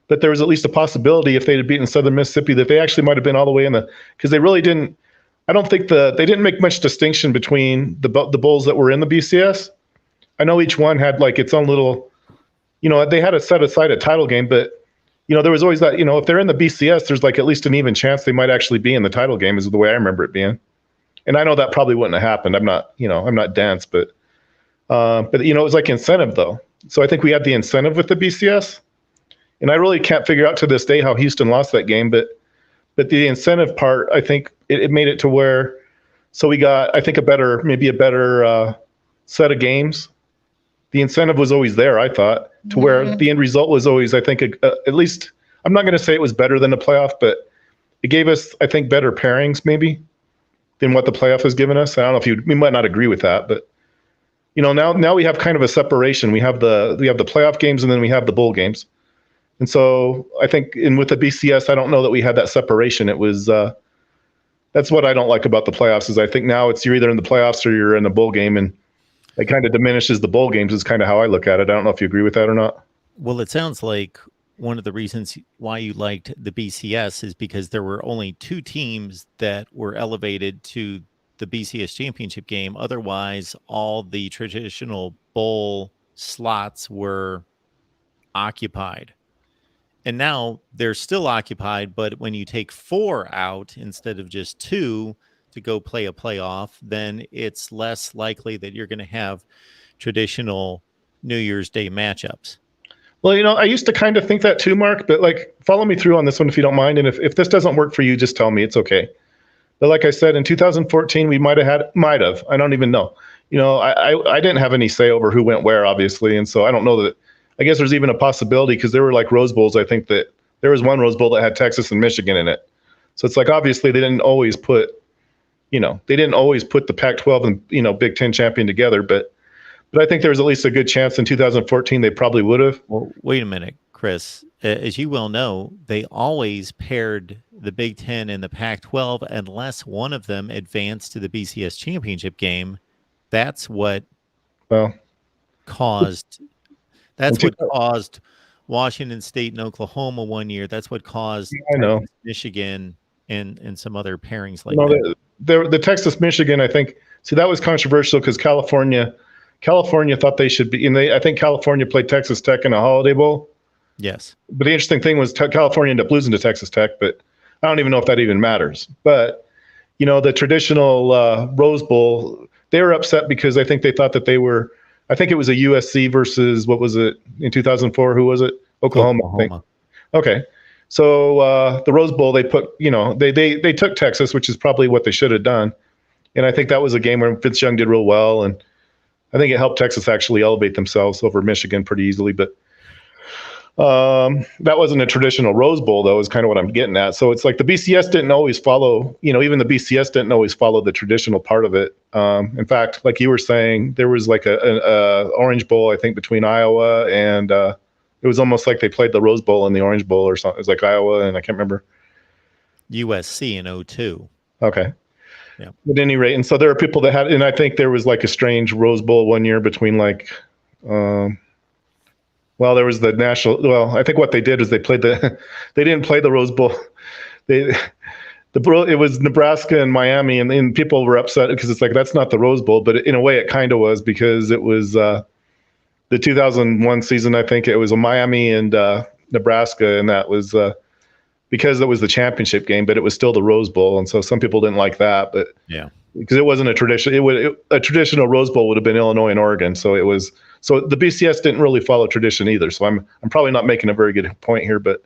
but there was at least a possibility if they'd have beaten Southern Mississippi that they actually might have been all the way in because they really didn't, I don't think they didn't make much distinction between the bowls that were in the BCS. I know each one had like its own little, they had to set aside a title game, but there was always that, if they're in the BCS, there's like at least an even chance they might actually be in the title game, is the way I remember it being. And I know that probably wouldn't have happened. I'm not dense, but it was like incentive though. So I think we had the incentive with the BCS, and I really can't figure out to this day how Houston lost that game, but the incentive part, I think it made it to where, so we got, I think, maybe a better set of games. The incentive was always there, I thought, to where the end result was always, I think, at least, I'm not going to say it was better than the playoff, but it gave us, I think, better pairings maybe than what the playoff has given us. I don't know if we might not agree with that, but now we have kind of a separation. We have the playoff games, and then we have the bowl games. And so I think, and with the BCS, I don't know that we had that separation. It was, that's what I don't like about the playoffs, is I think now you're either in the playoffs or you're in the bowl game, and it kind of diminishes the bowl games, is kind of how I look at it. I don't know if you agree with that or not.
Well, it sounds like one of the reasons why you liked the BCS is because there were only 2 teams that were elevated to the BCS championship game. Otherwise, all the traditional bowl slots were occupied. And now they're still occupied, but when you take 4 out instead of just 2 to go play a playoff, then it's less likely that you're going to have traditional New Year's Day matchups.
Well, I used to kind of think that too, Mark, but follow me through on this one if you don't mind. And if this doesn't work for you, just tell me. It's okay. But like I said, in 2014, we might have. I don't even know. I didn't have any say over who went where, obviously. And so I don't know that. I guess there's even a possibility, because there were like Rose Bowls. I think that there was one Rose Bowl that had Texas and Michigan in it. So it's like, obviously they didn't always put the Pac-12 and, Big Ten champion together. But I think there was at least a good chance in 2014 they probably would have.
Well, wait a minute, Chris. As you well know, they always paired the Big Ten and the Pac-12 unless one of them advanced to the BCS championship game. That's what caused. That's what caused Washington State and Oklahoma one year. That's what caused Michigan and some other pairings like that.
The Texas Michigan, I think. See, that was controversial because California thought they should be, and I think California played Texas Tech in a Holiday Bowl.
Yes.
But the interesting thing was California ended up losing to Texas Tech, but I don't even know if that even matters. But the traditional Rose Bowl, they were upset because I think they thought that they were. I think it was a USC versus, what was it in 2004? Who was it? Oklahoma. I think. Okay. So the Rose Bowl, they put, they took Texas, which is probably what they should have done. And I think that was a game where Vince Young did real well. And I think it helped Texas actually elevate themselves over Michigan pretty easily. But that wasn't a traditional Rose Bowl, though, is kind of what I'm getting at. So it's like the BCS didn't always follow, even the BCS didn't always follow the traditional part of it. In fact, like you were saying, there was like a Orange Bowl, I think, between Iowa and it was almost like they played the Rose Bowl and the Orange Bowl or something. It was like Iowa and I can't remember.
USC in 2002.
Okay.
Yeah.
At any rate, and so there are people that had, and I think there was like a strange Rose Bowl one year between there was the national. Well, I think what they did is they didn't play the Rose Bowl. It was Nebraska and Miami, and people were upset because it's like, that's not the Rose Bowl, but in a way it kind of was, because it was the 2001 season. I think it was a Miami and Nebraska, and that was because it was the championship game, but it was still the Rose Bowl, and so some people didn't like that. But
yeah,
because it wasn't a tradition, a traditional Rose Bowl would have been Illinois and Oregon. So it was. So the BCS didn't really follow tradition either. So I'm probably not making a very good point here, but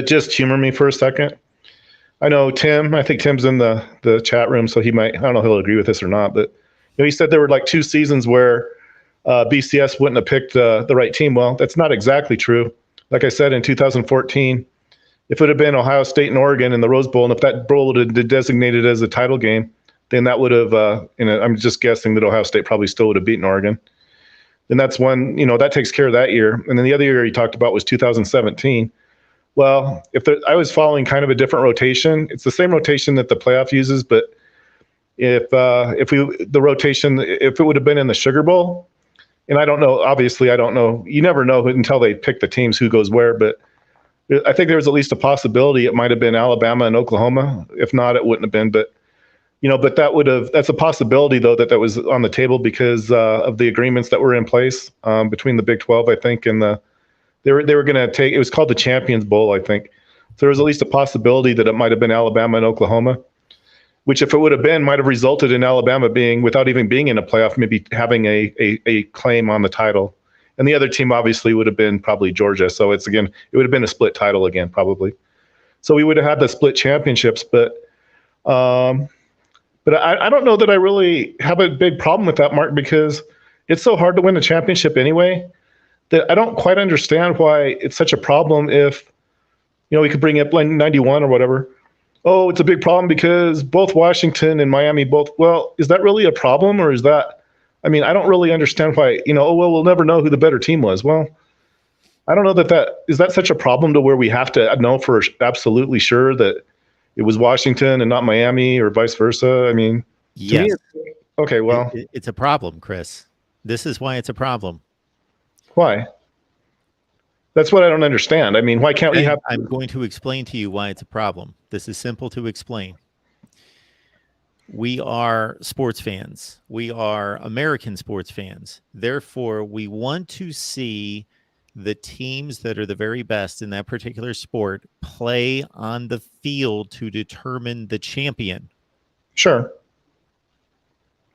just humor me for a second. I know Tim. I think Tim's in the chat room, so he might. I don't know if he'll agree with this or not, but he said there were like 2 seasons where BCS wouldn't have picked the right team. Well, that's not exactly true. Like I said, in 2014, if it would have been Ohio State and Oregon in the Rose Bowl, and if that bowl would have been designated as a title game, then that would have, I'm just guessing that Ohio State probably still would have beaten Oregon. Then that's one, that takes care of that year. And then the other year he talked about was 2017. Well, I was following kind of a different rotation. It's the same rotation that the playoff uses, but if it would have been in the Sugar Bowl, and I don't know, obviously I don't know, you never know until they pick the teams who goes where, but I think there was at least a possibility it might have been Alabama and Oklahoma. If not, it wouldn't have been, but But that's a possibility though, that was on the table because of the agreements that were in place between the Big 12, I think, and they were going to take, it was called the Champions Bowl, I think. So there was at least a possibility that it might have been Alabama and Oklahoma, which if it would have been, might have resulted in Alabama being, without even being in a playoff, maybe having a claim on the title. And the other team obviously would have been probably Georgia. So it would have been a split title again, probably. So we would have had the split championships, but I don't know that I really have a big problem with that, Mark, because it's so hard to win a championship anyway that I don't quite understand why it's such a problem if, we could bring up like 91 or whatever. Oh, it's a big problem because both Washington and Miami well, is that really a problem, or is that, I don't really understand why, we'll never know who the better team was. Well, I don't know is that such a problem to where we have to know for absolutely sure that it was Washington and not Miami, or vice versa?
Yes.
Okay, well.
It's a problem, Chris. This is why it's a problem.
Why? That's what I don't understand. Why can't we have...
I'm going to explain to you why it's a problem. This is simple to explain. We are sports fans. We are American sports fans. Therefore, we want to see the teams that are the very best in that particular sport play on the field to determine the champion.
Sure.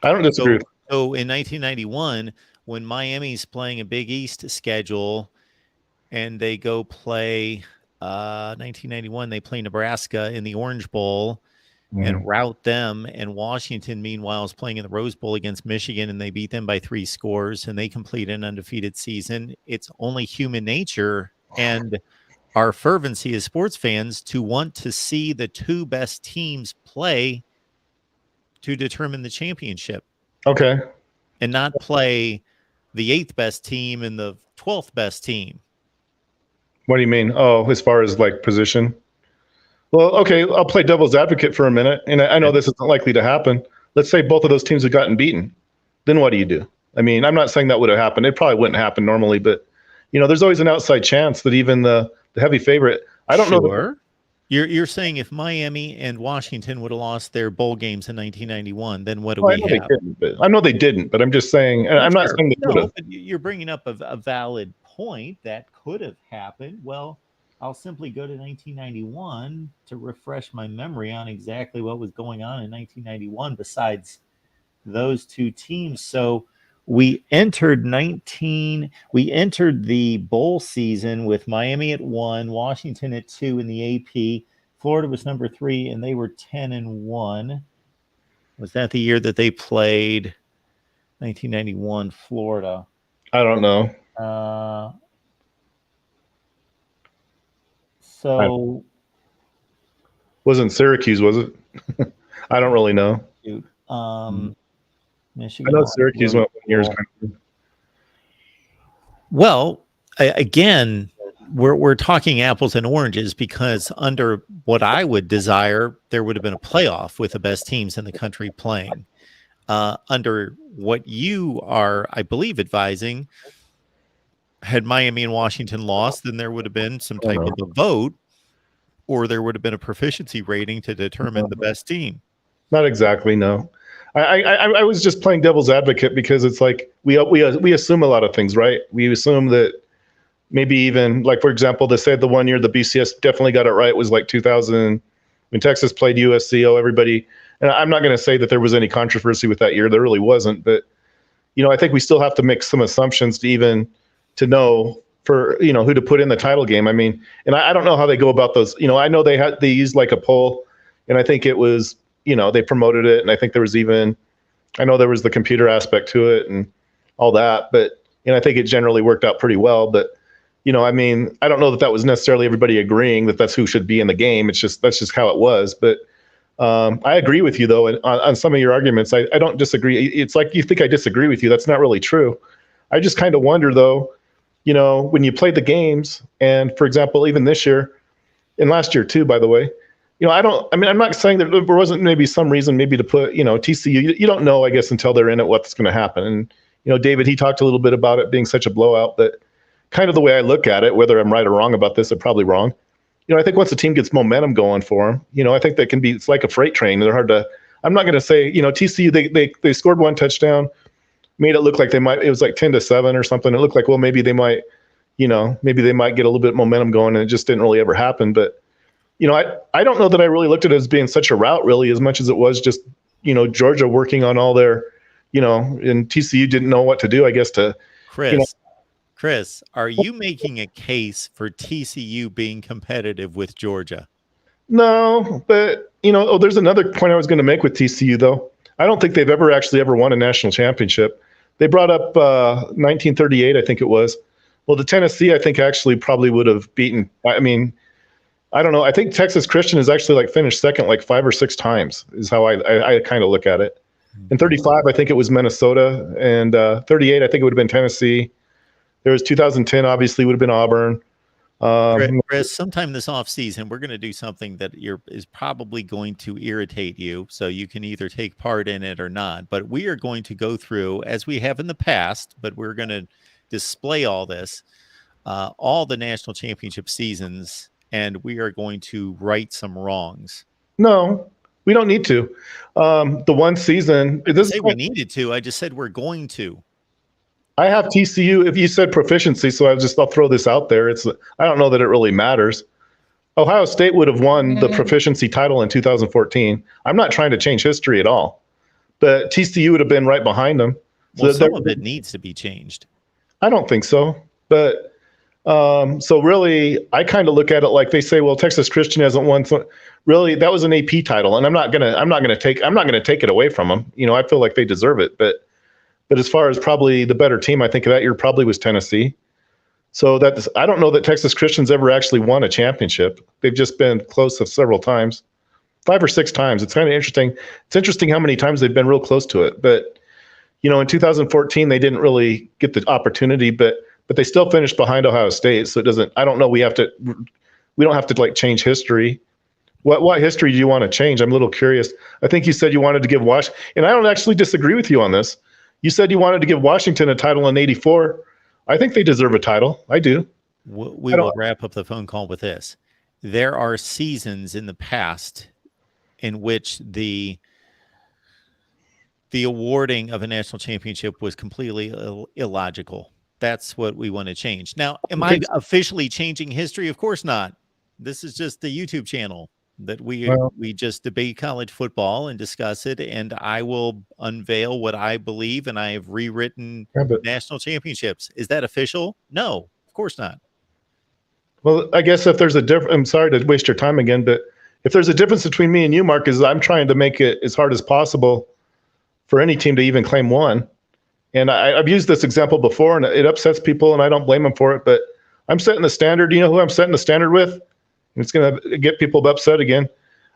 I don't disagree.
So in 1991, when Miami's playing a Big East schedule and they go play 1991, they play Nebraska in the Orange Bowl and rout them. And Washington, meanwhile, is playing in the Rose Bowl against Michigan, and they beat them by 3 scores, and they complete an undefeated season. It's only human nature and our fervency as sports fans to want to see the 2 best teams play to determine the championship.
Okay.
And not play the 8th best team and the 12th best team.
What do you mean? Oh, as far as like position? Well, okay, I'll play devil's advocate for a minute. And I know this isn't likely to happen. Let's say both of those teams have gotten beaten. Then what do you do? I'm not saying that would have happened. It probably wouldn't happen normally, but there's always an outside chance that even the heavy favorite, I don't know.
You're saying if Miami and Washington would have lost their bowl games in 1991, then what do we have?
I know they didn't, but I'm just saying, I'm not saying they could have.
You're bringing up a valid point that could have happened. Well, I'll simply go to 1991 to refresh my memory on exactly what was going on in 1991 besides those 2 teams. So we entered the bowl season with Miami at 1, Washington at 2 in the AP. Florida was number 3, and they were 10-1. Was that the year that they played 1991 Florida?
I don't know.
So
wasn't Syracuse, was it? I don't really know.
Dude, Michigan.
I know Syracuse went 1 year's.
Well, again, we're talking apples and oranges because under what I would desire, there would have been a playoff with the best teams in the country playing. Under what you are, I believe, advising, had Miami and Washington lost, then there would have been some type of a vote, or there would have been a proficiency rating to determine the best team.
Not exactly, no. I was just playing devil's advocate because it's like we assume a lot of things, right? We assume that maybe even, like, for example, they said the 1 year the BCS definitely got it right was like 2000 when Texas played USC. Everybody, and I'm not going to say that there was any controversy with that year. There really wasn't, but I think we still have to make some assumptions to know for who to put in the title game. And I don't know how they go about those. I know they used like a poll, and I think it was they promoted it, and I think there was I know there was the computer aspect to it and all that, but I think it generally worked out pretty well. But I don't know that was necessarily everybody agreeing that that's who should be in the game. That's just how it was. But I agree with you though on some of your arguments. I don't disagree. It's like you think I disagree with you. That's not really true. I just kind of wonder though, when you play the games, and for example, even this year and last year too, by the way, I'm not saying that there wasn't maybe some reason maybe to put, TCU, you don't know, I guess, until they're in it, what's going to happen. And, David, he talked a little bit about it being such a blowout, but kind of the way I look at it, whether I'm right or wrong about this, I'm probably wrong. I think once a team gets momentum going for them, I think that it's like a freight train. I I'm not going to say, TCU, they scored one touchdown, made it look like it was like 10-7 or something. It looked like, well, maybe they might get a little bit of momentum going, and it just didn't really ever happen. But, I don't know that I really looked at it as being such a rout really, as much as it was just, Georgia working on all their, and TCU didn't know what to do, I guess,
Chris, are you making a case for TCU being competitive with Georgia?
No, but there's another point I was going to make with TCU though. I don't think they've ever won a national championship. They brought up 1938, I think it was. Well, the Tennessee, I think actually probably would have beaten. I mean, I don't know. I think Texas Christian has actually finished second 5 or 6 times is how I kind of look at it. In 35, I think it was Minnesota, and 38, I think it would have been Tennessee. There was 2010, obviously would have been Auburn.
Chris, sometime this off season, we're going to do something that is probably going to irritate you. So you can either take part in it or not. But we are going to go through, as we have in the past, but we're going to display all this, all the national championship seasons, and we are going to right some wrongs.
No, we don't need to. The one season.
I didn't say we needed to. I just said we're going to.
I have TCU. If you said proficiency, so I'll throw this out there. I don't know that it really matters. Ohio State would have won the proficiency title in 2014. I'm not trying to change history at all, but TCU would have been right behind them.
Well, some of it needs to be changed.
I don't think so, but so really, I kind of look at it like they say, well, Texas Christian hasn't won. So really, that was an AP title, and I'm not gonna take it away from them. I feel like they deserve it, but as far as probably the better team, I think that year probably was Tennessee. So I don't know that Texas Christian's ever actually won a championship. They've just been close several times, 5 or 6 times. It's kind of interesting. It's interesting how many times they've been real close to it. But, in 2014, they didn't really get the opportunity, but they still finished behind Ohio State. So I don't know. We don't have to change history. What history do you want to change? I'm a little curious. I think you said you wanted to give Washington, and I don't actually disagree with you on this. You said you wanted to give Washington a title in '84. I think they deserve a title. I do.
We will wrap up the phone call with this. There are seasons in the past in which the awarding of a national championship was completely illogical. That's what we want to change. Now, am I officially changing history? Of course not. This is just the YouTube channel that we just debate college football and discuss it, and I will unveil what I believe, and I have rewritten national championships. Is that official? No, of course not.
Well, I guess if there's a difference, I'm sorry to waste your time again, but if there's a difference between me and you, Mark, is I'm trying to make it as hard as possible for any team to even claim one. And I've used this example before, and it upsets people, and I don't blame them for it, but I'm setting the standard. You know who I'm setting the standard with? It's going to get people upset again.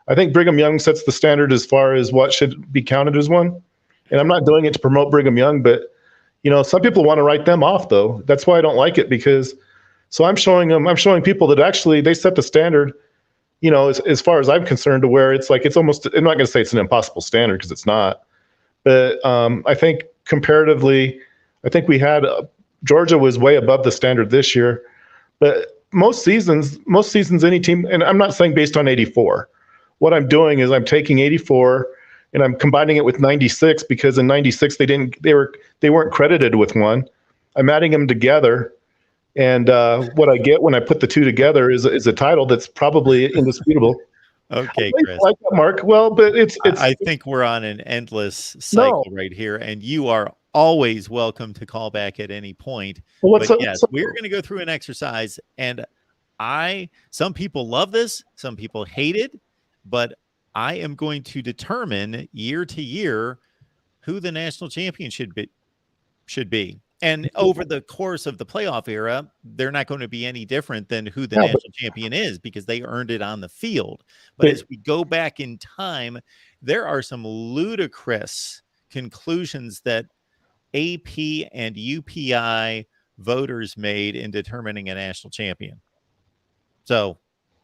I think Brigham Young sets the standard as far as what should be counted as one. And I'm not doing it to promote Brigham Young, but some people want to write them off though. That's why I don't like it, because I'm showing people that actually they set the standard, as far as I'm concerned, to where it's almost, I'm not going to say it's an impossible standard because it's not, but I think comparatively, I think we had Georgia was way above the standard this year, but most seasons, any team, and I'm not saying based on 84. What I'm doing is I'm taking 84 and I'm combining it with 96, because in 96 they weren't credited with one. I'm adding them together, and what I get when I put the two together is a title that's probably indisputable.
Okay, Chris.
Like that, Mark. Well, but it's.
I think we're on an endless cycle right here, and you are always welcome to call back at any point. Well, yes, we're going to go through an exercise, and some people love this, some people hate it, but I am going to determine year to year who the national champion should be. And over the course of the playoff era, they're not going to be any different than who the national champion is, because they earned it on the field. But as we go back in time, there are some ludicrous conclusions that AP and UPI voters made in determining a national champion. So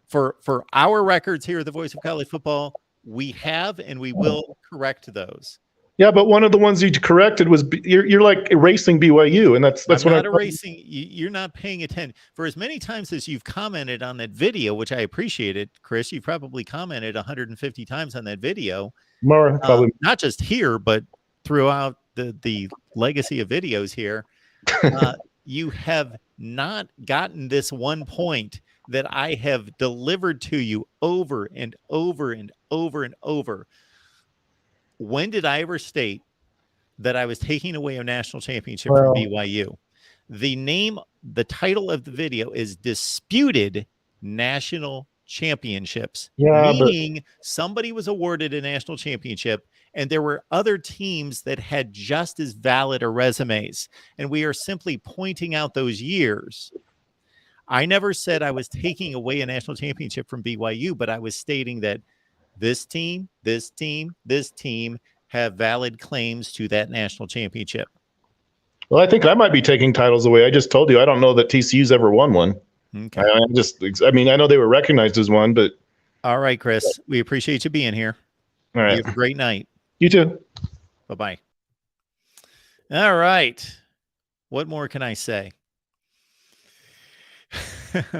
for our records here at the Voice of College Football, we have and we will correct those.
Yeah, but one of the ones you corrected was you're like erasing BYU, and that's
I'm
what
not erasing. You're not paying attention. For as many times as you've commented on that video, which I appreciated, Chris, you've probably commented 150 times on that video.
More probably.
not just here, but throughout the legacy of videos here. You have not gotten this one point that I have delivered to you over and over and over and over. When did I ever state that I was taking away a national championship from BYU? The title of the video is Disputed National Championships, meaning somebody was awarded a national championship and there were other teams that had just as valid a resumes. And we are simply pointing out those years. I never said I was taking away a national championship from BYU, but I was stating that this team have valid claims to that national championship.
Well, I think I might be taking titles away. I just told you I don't know that TCU's ever won one.
Okay.
I mean, I know they were recognized as one, but.
All right, Chris, we appreciate you being here.
All right.
You have a great night.
You too.
Bye-bye. All right. What more can I say?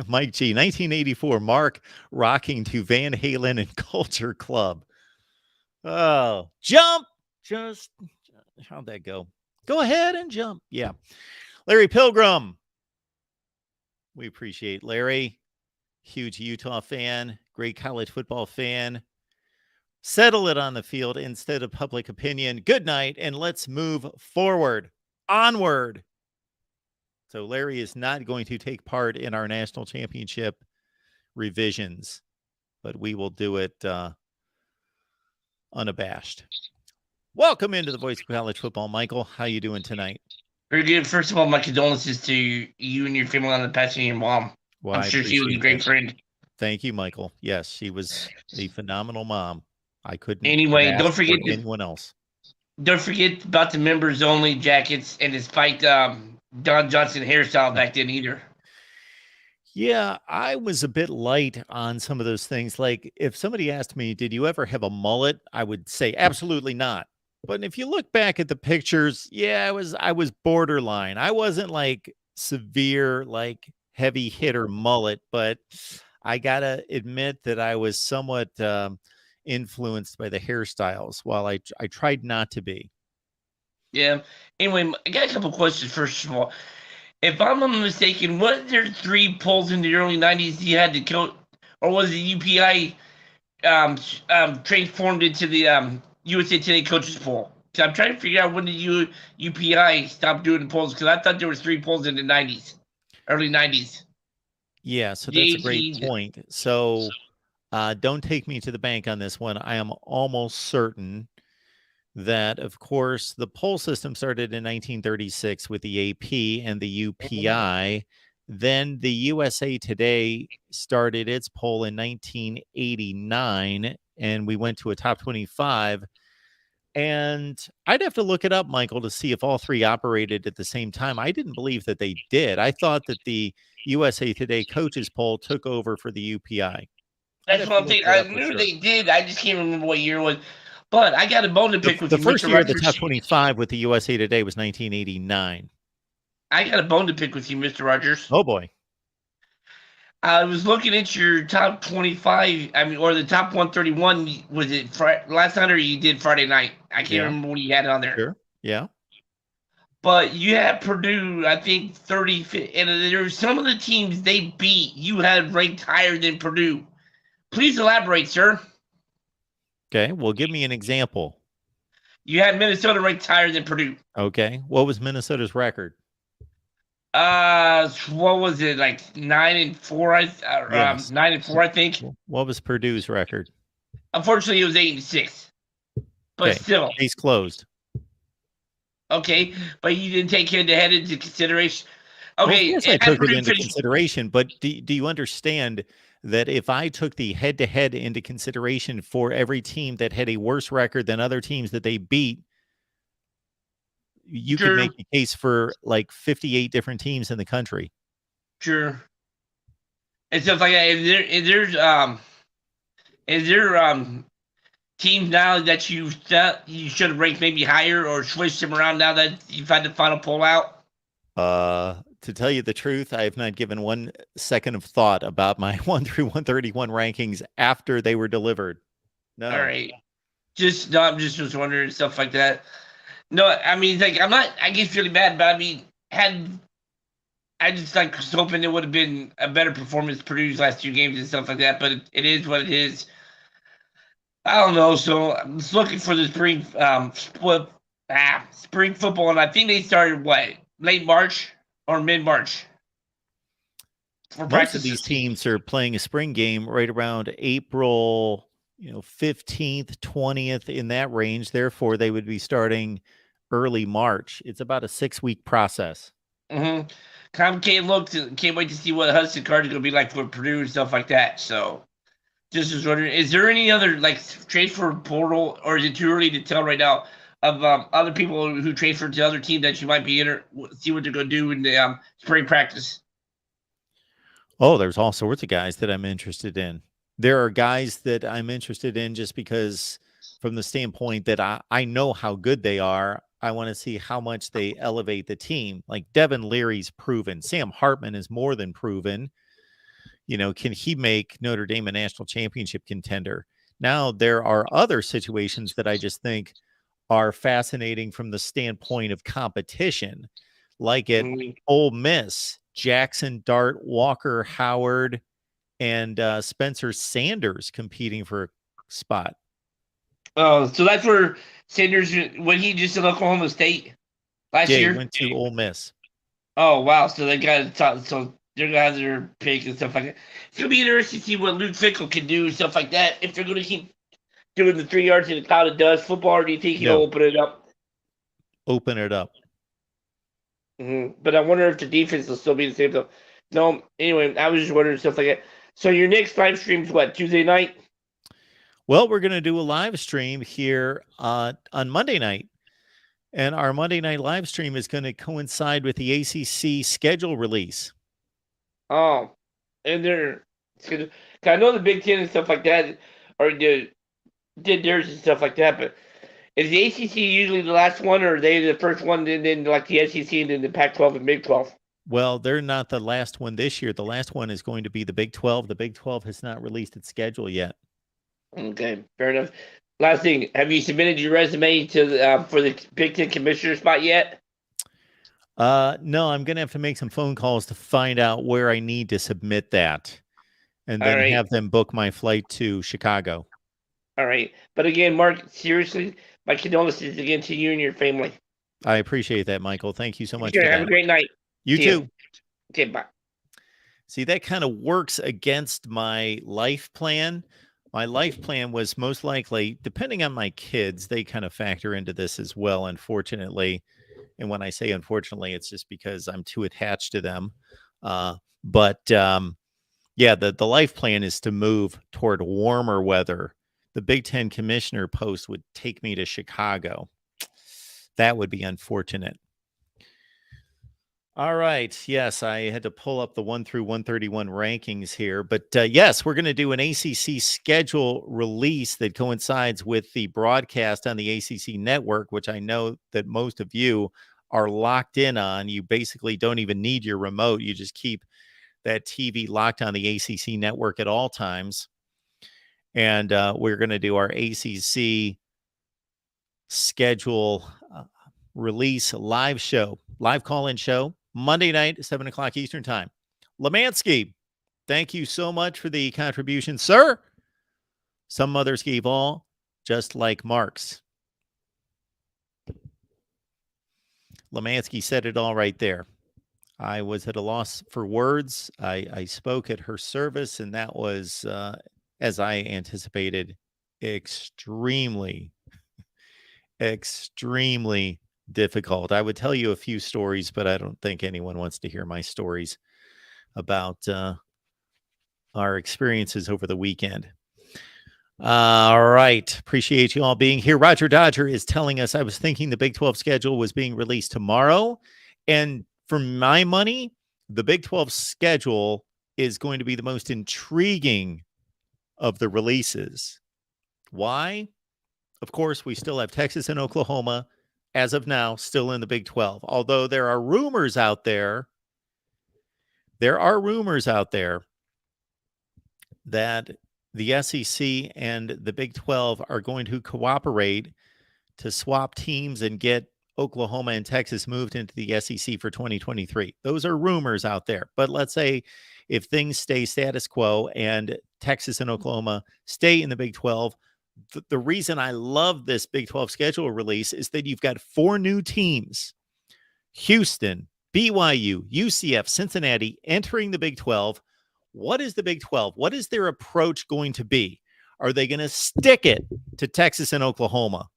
Mike G, 1984, Mark rocking to Van Halen and Culture Club. Oh, jump. Just, how'd that go? Go ahead and jump. Yeah. Larry Pilgrim. We appreciate Larry. Huge Utah fan. Great college football fan. Settle it on the field instead of public opinion. Good night, and let's move forward. Onward. So Larry is not going to take part in our national championship revisions, but we will do it unabashed. Welcome into the Voice of College Football, Michael. How you doing tonight?
Very good. First of all, my condolences to you and your family on the passing of your mom.
Well,
I'm sure she was a great friend.
Thank you, Michael. Yes, she was a phenomenal mom. I couldn't.
Anyway, don't forget
anyone else.
Don't forget about the members only jackets and the spiked Don Johnson hairstyle back then either.
Yeah, I was a bit light on some of those things. Like if somebody asked me, did you ever have a mullet? I would say absolutely not. But if you look back at the pictures, yeah, I was borderline. I wasn't like severe, like heavy hitter mullet, but I gotta admit that I was somewhat influenced by the hairstyles while I tried not to be.
Yeah. Anyway, I got a couple questions. First of all, if I'm not mistaken, was there 3 polls in the early 90s you had to coach, or was the UPI transformed into the USA Today coaches poll? Because I'm trying to figure out when the UPI stopped doing the polls, because I thought there was 3 polls in the 90s, early 90s.
Yeah, so that's a great point. So don't take me to the bank on this one. I am almost certain that, of course, the poll system started in 1936 with the AP and the UPI. Then the USA Today started its poll in 1989, and we went to a top 25. And I'd have to look it up, Michael, to see if all 3 operated at the same time. I didn't believe that they did. I thought that the USA Today coaches poll took over for the UPI.
That's what I'm thinking. I knew they did. I just can't remember what year it was. But I got a bone to pick with you, Mr. Rogers.
The first year of the top 25 with the USA Today was 1989.
I got a bone to pick with you, Mr. Rogers.
Oh, boy.
I was looking at your top 25, or the top 131. Was it last night or you did Friday night? I can't remember what you had on there.
Sure. Yeah.
But you had Purdue, I think, 30. And there were some of the teams they beat you had ranked higher than Purdue. Please elaborate, sir.
Okay. Well, give me an example.
You had Minnesota ranked higher than Purdue.
Okay. What was Minnesota's record?
What was it, like 9-4?
Yes.
9-4, I think.
What was Purdue's record?
Unfortunately, it was 8-6. But
okay.
Still,
case closed.
Okay, but you didn't take head-to-head into consideration. Okay,
well, yes, I took it into consideration. But do you understand that if I took the head-to-head into consideration for every team that had a worse record than other teams that they beat, you could make a case for like 58 different teams in the country.
Sure. And stuff like that. Is there teams now that you should have ranked maybe higher or switched them around now that you've had the final poll out?
To tell you the truth, I have not given 1 second of thought about my 1 through 131 rankings after they were delivered. No.
All right. I'm just was wondering stuff like that. No, I mean, like I'm not. I get really mad, but I mean, I just like was hoping it would have been a better performance Purdue's last 2 games and stuff like that. But it is what it is. I don't know. So I'm just looking for the spring football, and I think they started late March or mid March.
Most of these teams are playing a spring game right around April, 15th, 20th, in that range. Therefore, they would be starting early March. It's about a 6-week process.
Mm-hmm. Can't wait to see what Hudson Card is going to be like for Purdue and stuff like that. So, just was wondering, is there any other transfer portal, or is it too early to tell right now of other people who transferred to other teams that you might be see what they're going to do in the spring practice?
Oh, there's all sorts of guys that I'm interested in. There are guys that I'm interested in just because, from the standpoint that I know how good they are, I want to see how much they elevate the team. Like Devin Leary's proven. Sam Hartman is more than proven. Can he make Notre Dame a national championship contender? Now, there are other situations that I just think are fascinating from the standpoint of competition, like at Ole Miss, Jackson Dart, Walker Howard, and Spencer Sanders competing for a spot.
Oh, so that's where Sanders, when he just in Oklahoma State last year?
He went to Ole Miss.
Oh, wow. So they got so they're going to have their pick and stuff like that. It's going to be interesting to see what Luke Fickell can do and stuff like that. If they're going to keep doing the 3 yards in the cloud of dust football, or do you think he'll open it up?
Open it up.
Mm-hmm. But I wonder if the defense will still be the same, though. No, anyway, I was just wondering stuff like that. So your next live stream is what, Tuesday night?
Well, we're going to do a live stream here on Monday night. And our Monday night live stream is going to coincide with the ACC schedule release.
Oh, and I know the Big Ten and stuff like that, or did theirs and stuff like that, but is the ACC usually the last one, or are they the first one, and then like the SEC and then the Pac-12 and Big 12?
Well, they're not the last one this year. The last one is going to be the Big 12. The Big 12 has not released its schedule yet.
Okay, fair enough. Last thing, have you submitted your resume to for the Big Ten commissioner spot yet?
No, I'm going to have to make some phone calls to find out where I need to submit that, and then have them book my flight to Chicago.
All right. But again, Mark, seriously, my condolences again to you and your family.
I appreciate that, Michael. Thank you so much.
Have a great night.
You too.
Okay, bye.
See, that kind of works against my life plan. My life plan was most likely, depending on my kids, they kind of factor into this as well, unfortunately. And when I say unfortunately, it's just because I'm too attached to them. But the life plan is to move toward warmer weather. The Big Ten commissioner post would take me to Chicago. That would be unfortunate. All right. Yes, I had to pull up the 1 through 131 rankings here. But yes, we're going to do an ACC schedule release that coincides with the broadcast on the ACC network, which I know that most of you are locked in on. You basically don't even need your remote. You just keep that TV locked on the ACC network at all times. And we're going to do our ACC schedule release live call-in show, Monday night, 7 o'clock Eastern time. Lemansky, thank you so much for the contribution, sir. Some mothers gave all, just like Mark's. Lemansky said it all right there. I was at a loss for words. I spoke at her service, and that was, as I anticipated, extremely difficult. I would tell you a few stories, but I don't think anyone wants to hear my stories about our experiences over the weekend. All right. Appreciate you all being here. Roger Dodger is telling us, I was thinking the Big 12 schedule was being released tomorrow. And for my money, the Big 12 schedule is going to be the most intriguing of the releases. Why? Of course, we still have Texas and Oklahoma, as of now, still in the Big 12. Although there are rumors out there that the SEC and the Big 12 are going to cooperate to swap teams and get Oklahoma and Texas moved into the SEC for 2023. Those are rumors out there. But let's say if things stay status quo and Texas and Oklahoma stay in the Big 12, the reason I love this Big 12 schedule release is that you've got 4 new teams: Houston, BYU, UCF, Cincinnati entering the Big 12. What is the Big 12? What is their approach going to be? Are they going to stick it to Texas and Oklahoma?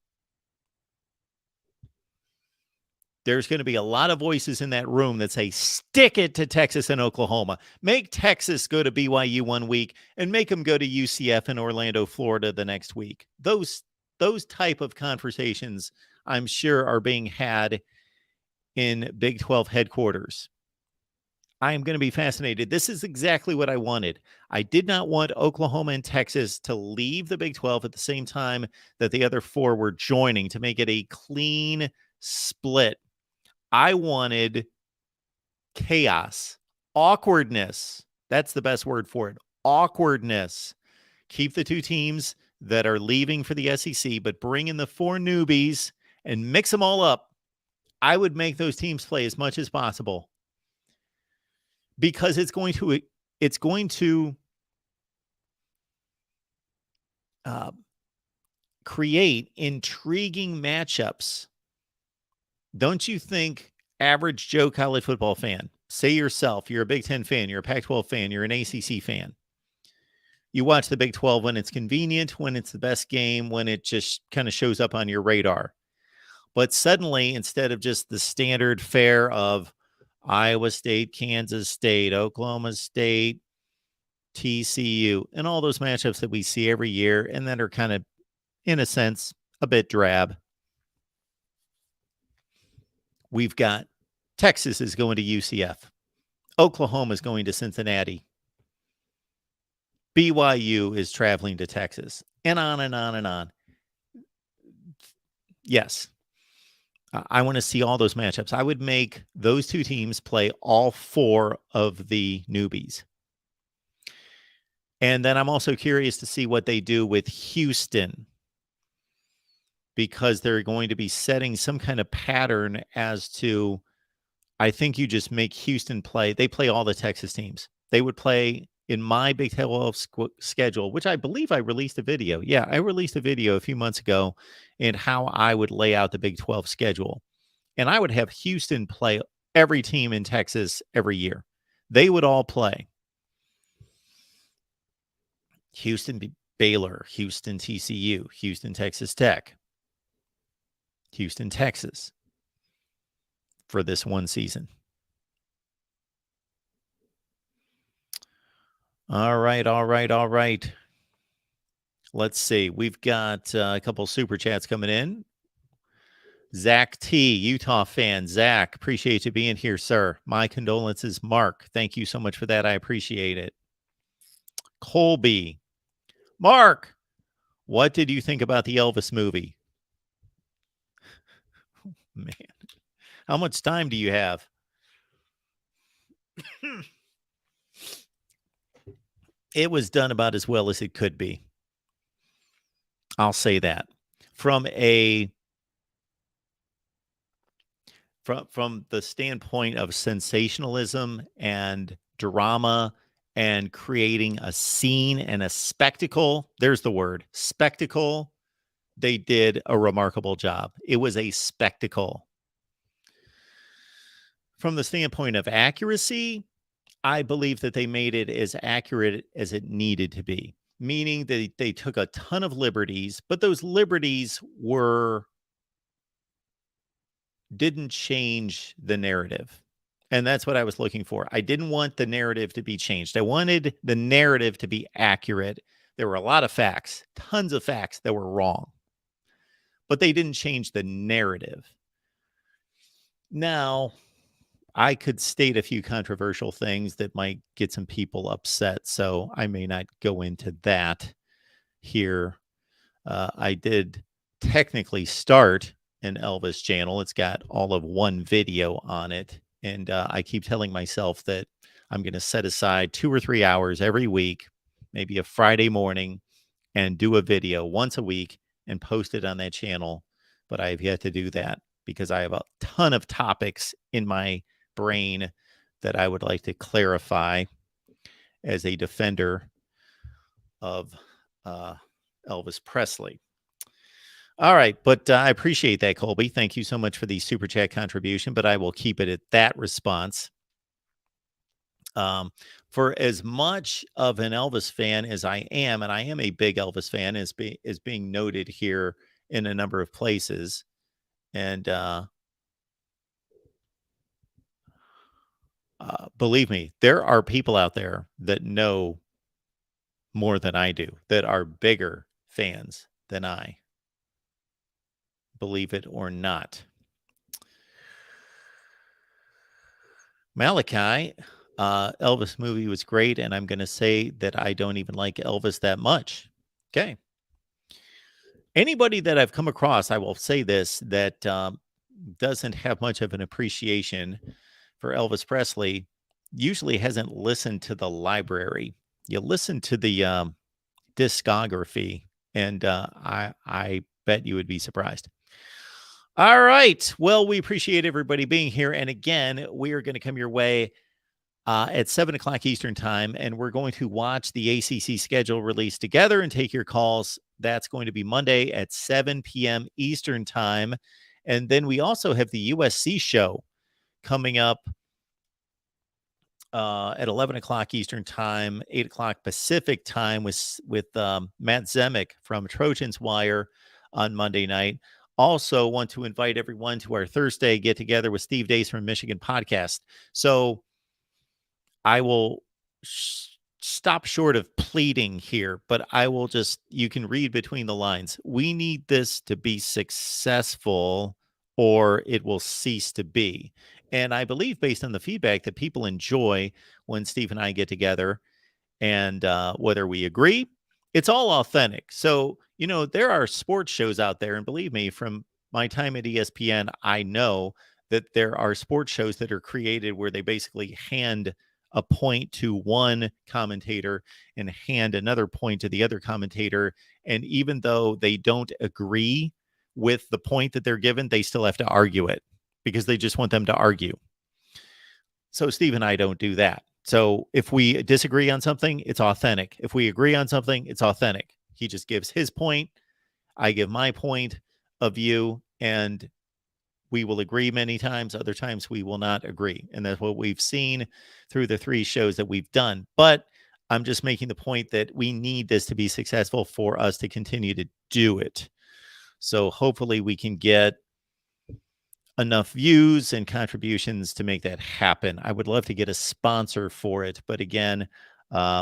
There's going to be a lot of voices in that room that say, stick it to Texas and Oklahoma. Make Texas go to BYU one week and make them go to UCF in Orlando, Florida the next week. Those type of conversations, I'm sure, are being had in Big 12 headquarters. I am going to be fascinated. This is exactly what I wanted. I did not want Oklahoma and Texas to leave the Big 12 at the same time that the other 4 were joining to make it a clean split. I wanted chaos, awkwardness. That's the best word for it. Awkwardness. Keep the 2 teams that are leaving for the SEC, but bring in the 4 newbies and mix them all up. I would make those teams play as much as possible, because it's going to create intriguing matchups. Don't you think, average Joe college football fan, say yourself, you're a Big 10 fan, you're a Pac-12 fan, you're an ACC fan. You watch the Big 12 when it's convenient, when it's the best game, when it just kind of shows up on your radar. But suddenly, instead of just the standard fare of Iowa State, Kansas State, Oklahoma State, TCU, and all those matchups that we see every year and that are kind of, in a sense, a bit drab. We've got Texas is going to UCF. Oklahoma is going to Cincinnati. BYU is traveling to Texas. And on and on and on. Yes. I want to see all those matchups. I would make those 2 teams play all 4 of the newbies. And then I'm also curious to see what they do with Houston, because they're going to be setting some kind of pattern as to, I think you just make Houston play. They play all the Texas teams. They would play in my Big 12 schedule, which I believe I released a video. Yeah, I released a video a few months ago in how I would lay out the Big 12 schedule. And I would have Houston play every team in Texas every year. They would all play. Houston, Baylor, Houston, TCU, Houston, Texas Tech, Houston, Texas for this one season. All right. Let's see. We've got a couple super chats coming in. Zach T, Utah fan. Zach, appreciate you being here, sir. My condolences, Mark. Thank you so much for that. I appreciate it. Colby. Mark, what did you think about the Elvis movie? Man, how much time do you have? It was done about as well as it could be. I'll say that. From the standpoint of sensationalism and drama and creating a scene and a spectacle, there's the word, spectacle, they did a remarkable job. It was a spectacle. From the standpoint of accuracy, I believe that they made it as accurate as it needed to be, meaning that they took a ton of liberties, but those liberties didn't change the narrative. And that's what I was looking for. I didn't want the narrative to be changed. I wanted the narrative to be accurate. There were a lot of facts, tons of facts that were wrong, but they didn't change the narrative. Now, I could state a few controversial things that might get some people upset, so I may not go into that here. I did technically start an Elvis channel. It's got all of one video on it, and I keep telling myself that I'm going to set aside 2 or 3 hours every week maybe a Friday morning, and do a video once a week and post it on that channel. But I have yet to do that because I have a ton of topics in my brain that I would like to clarify as a defender of Elvis Presley. All right, but I appreciate that, Colby. Thank you so much for the super chat contribution, but I will keep it at that response. For as much of an Elvis fan as I am, and I am a big Elvis fan, is being noted here in a number of places, and believe me, there are people out there that know more than I do, that are bigger fans than I. Believe it or not. Malachi, Elvis movie was great, and I'm going to say that I don't even like Elvis that much. Okay. Anybody that I've come across, I will say this, that doesn't have much of an appreciation for Elvis Presley usually hasn't listened to the library. You listen to the discography, and I bet you would be surprised. All right. Well, we appreciate everybody being here. And again, we are going to come your way at 7 o'clock Eastern time, and we're going to watch the ACC schedule release together and take your calls. That's going to be Monday at 7 p.m. Eastern time. And then we also have the USC show coming up at 11 o'clock Eastern time, 8 o'clock Pacific time with Matt Zemek from Trojans Wire on Monday night. Also want to invite everyone to our Thursday get together with Steve Dace from Michigan podcast. So I will stop short of pleading here, but I will just, you can read between the lines. We need this to be successful or it will cease to be. And I believe based on the feedback that people enjoy when Steve and I get together, and whether we agree, it's all authentic. So, you know, there are sports shows out there, and believe me, from my time at ESPN, I know that there are sports shows that are created where they basically hand a point to one commentator and hand another point to the other commentator. And even though they don't agree with the point that they're given, they still have to argue it because they just want them to argue. So Steve and I don't do that. So if we disagree on something, it's authentic. If we agree on something, it's authentic. He just gives his point. I give my point of view, and we will agree many times. Other times we will not agree. And that's what we've seen through the 3 shows that we've done. But I'm just making the point that we need this to be successful for us to continue to do it. So hopefully we can get enough views and contributions to make that happen. I would love to get a sponsor for it, but again,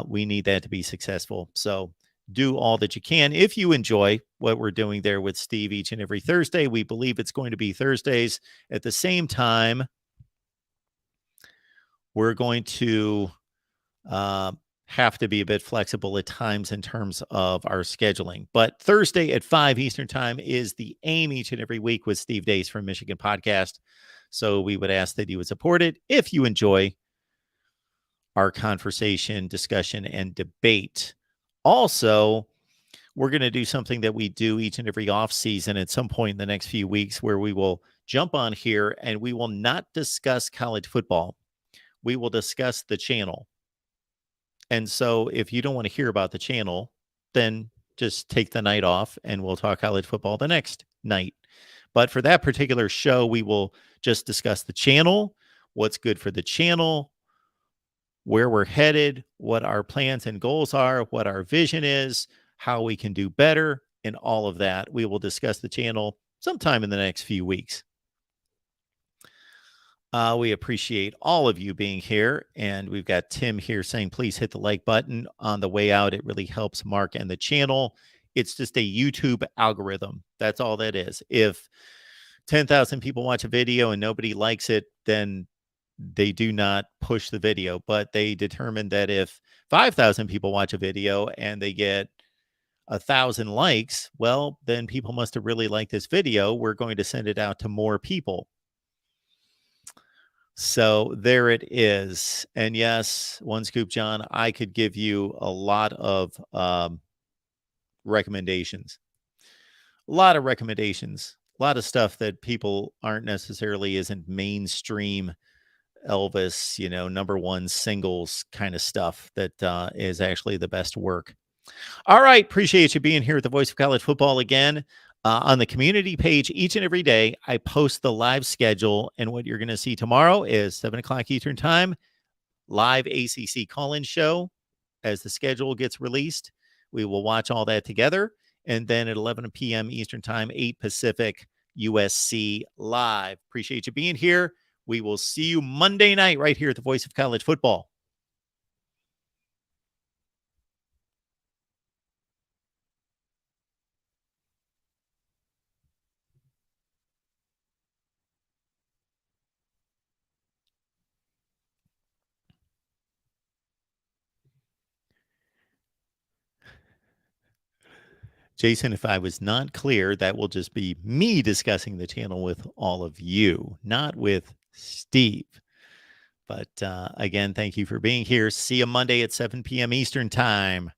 we need that to be successful. So do all that you can. If you enjoy what we're doing there with Steve each and every Thursday, we believe it's going to be Thursdays at the same time. We're going to have to be a bit flexible at times in terms of our scheduling. But Thursday at 5 Eastern time is the aim each and every week with Steve Dace from Michigan podcast. So we would ask that you would support it if you enjoy our conversation, discussion, and debate. Also, we're going to do something that we do each and every off season at some point in the next few weeks where we will jump on here and we will not discuss college football. We will discuss the channel. And so if you don't want to hear about the channel, then just take the night off and we'll talk college football the next night. But for that particular show, we will just discuss the channel, what's good for the channel, where we're headed, what our plans and goals are, what our vision is, how we can do better, and all of that. We will discuss the channel sometime in the next few weeks. We appreciate all of you being here. And we've got Tim here saying, please hit the like button on the way out. It really helps Mark and the channel. It's just a YouTube algorithm. That's all that is. If 10,000 people watch a video and nobody likes it, then they do not push the video. But they determine that if 5,000 people watch a video and they get 1,000 likes, well, then people must have really liked this video. We're going to send it out to more people. So there it is. And yes, One Scoop John, I could give you a lot of recommendations. A lot of recommendations. A lot of stuff that people aren't necessarily isn't mainstream Elvis, number one singles kind of stuff that is actually the best work. All right. Appreciate you being here at the Voice of College Football again. On the community page each and every day, I post the live schedule. And what you're going to see tomorrow is 7 o'clock Eastern Time, live ACC call-in show. As the schedule gets released, we will watch all that together. And then at 11 p.m. Eastern Time, 8 Pacific, USC Live. Appreciate you being here. We will see you Monday night right here at the Voice of College Football. Jason, if I was not clear, that will just be me discussing the channel with all of you, not with Steve. But again, thank you for being here. See you Monday at 7 p.m. Eastern Time.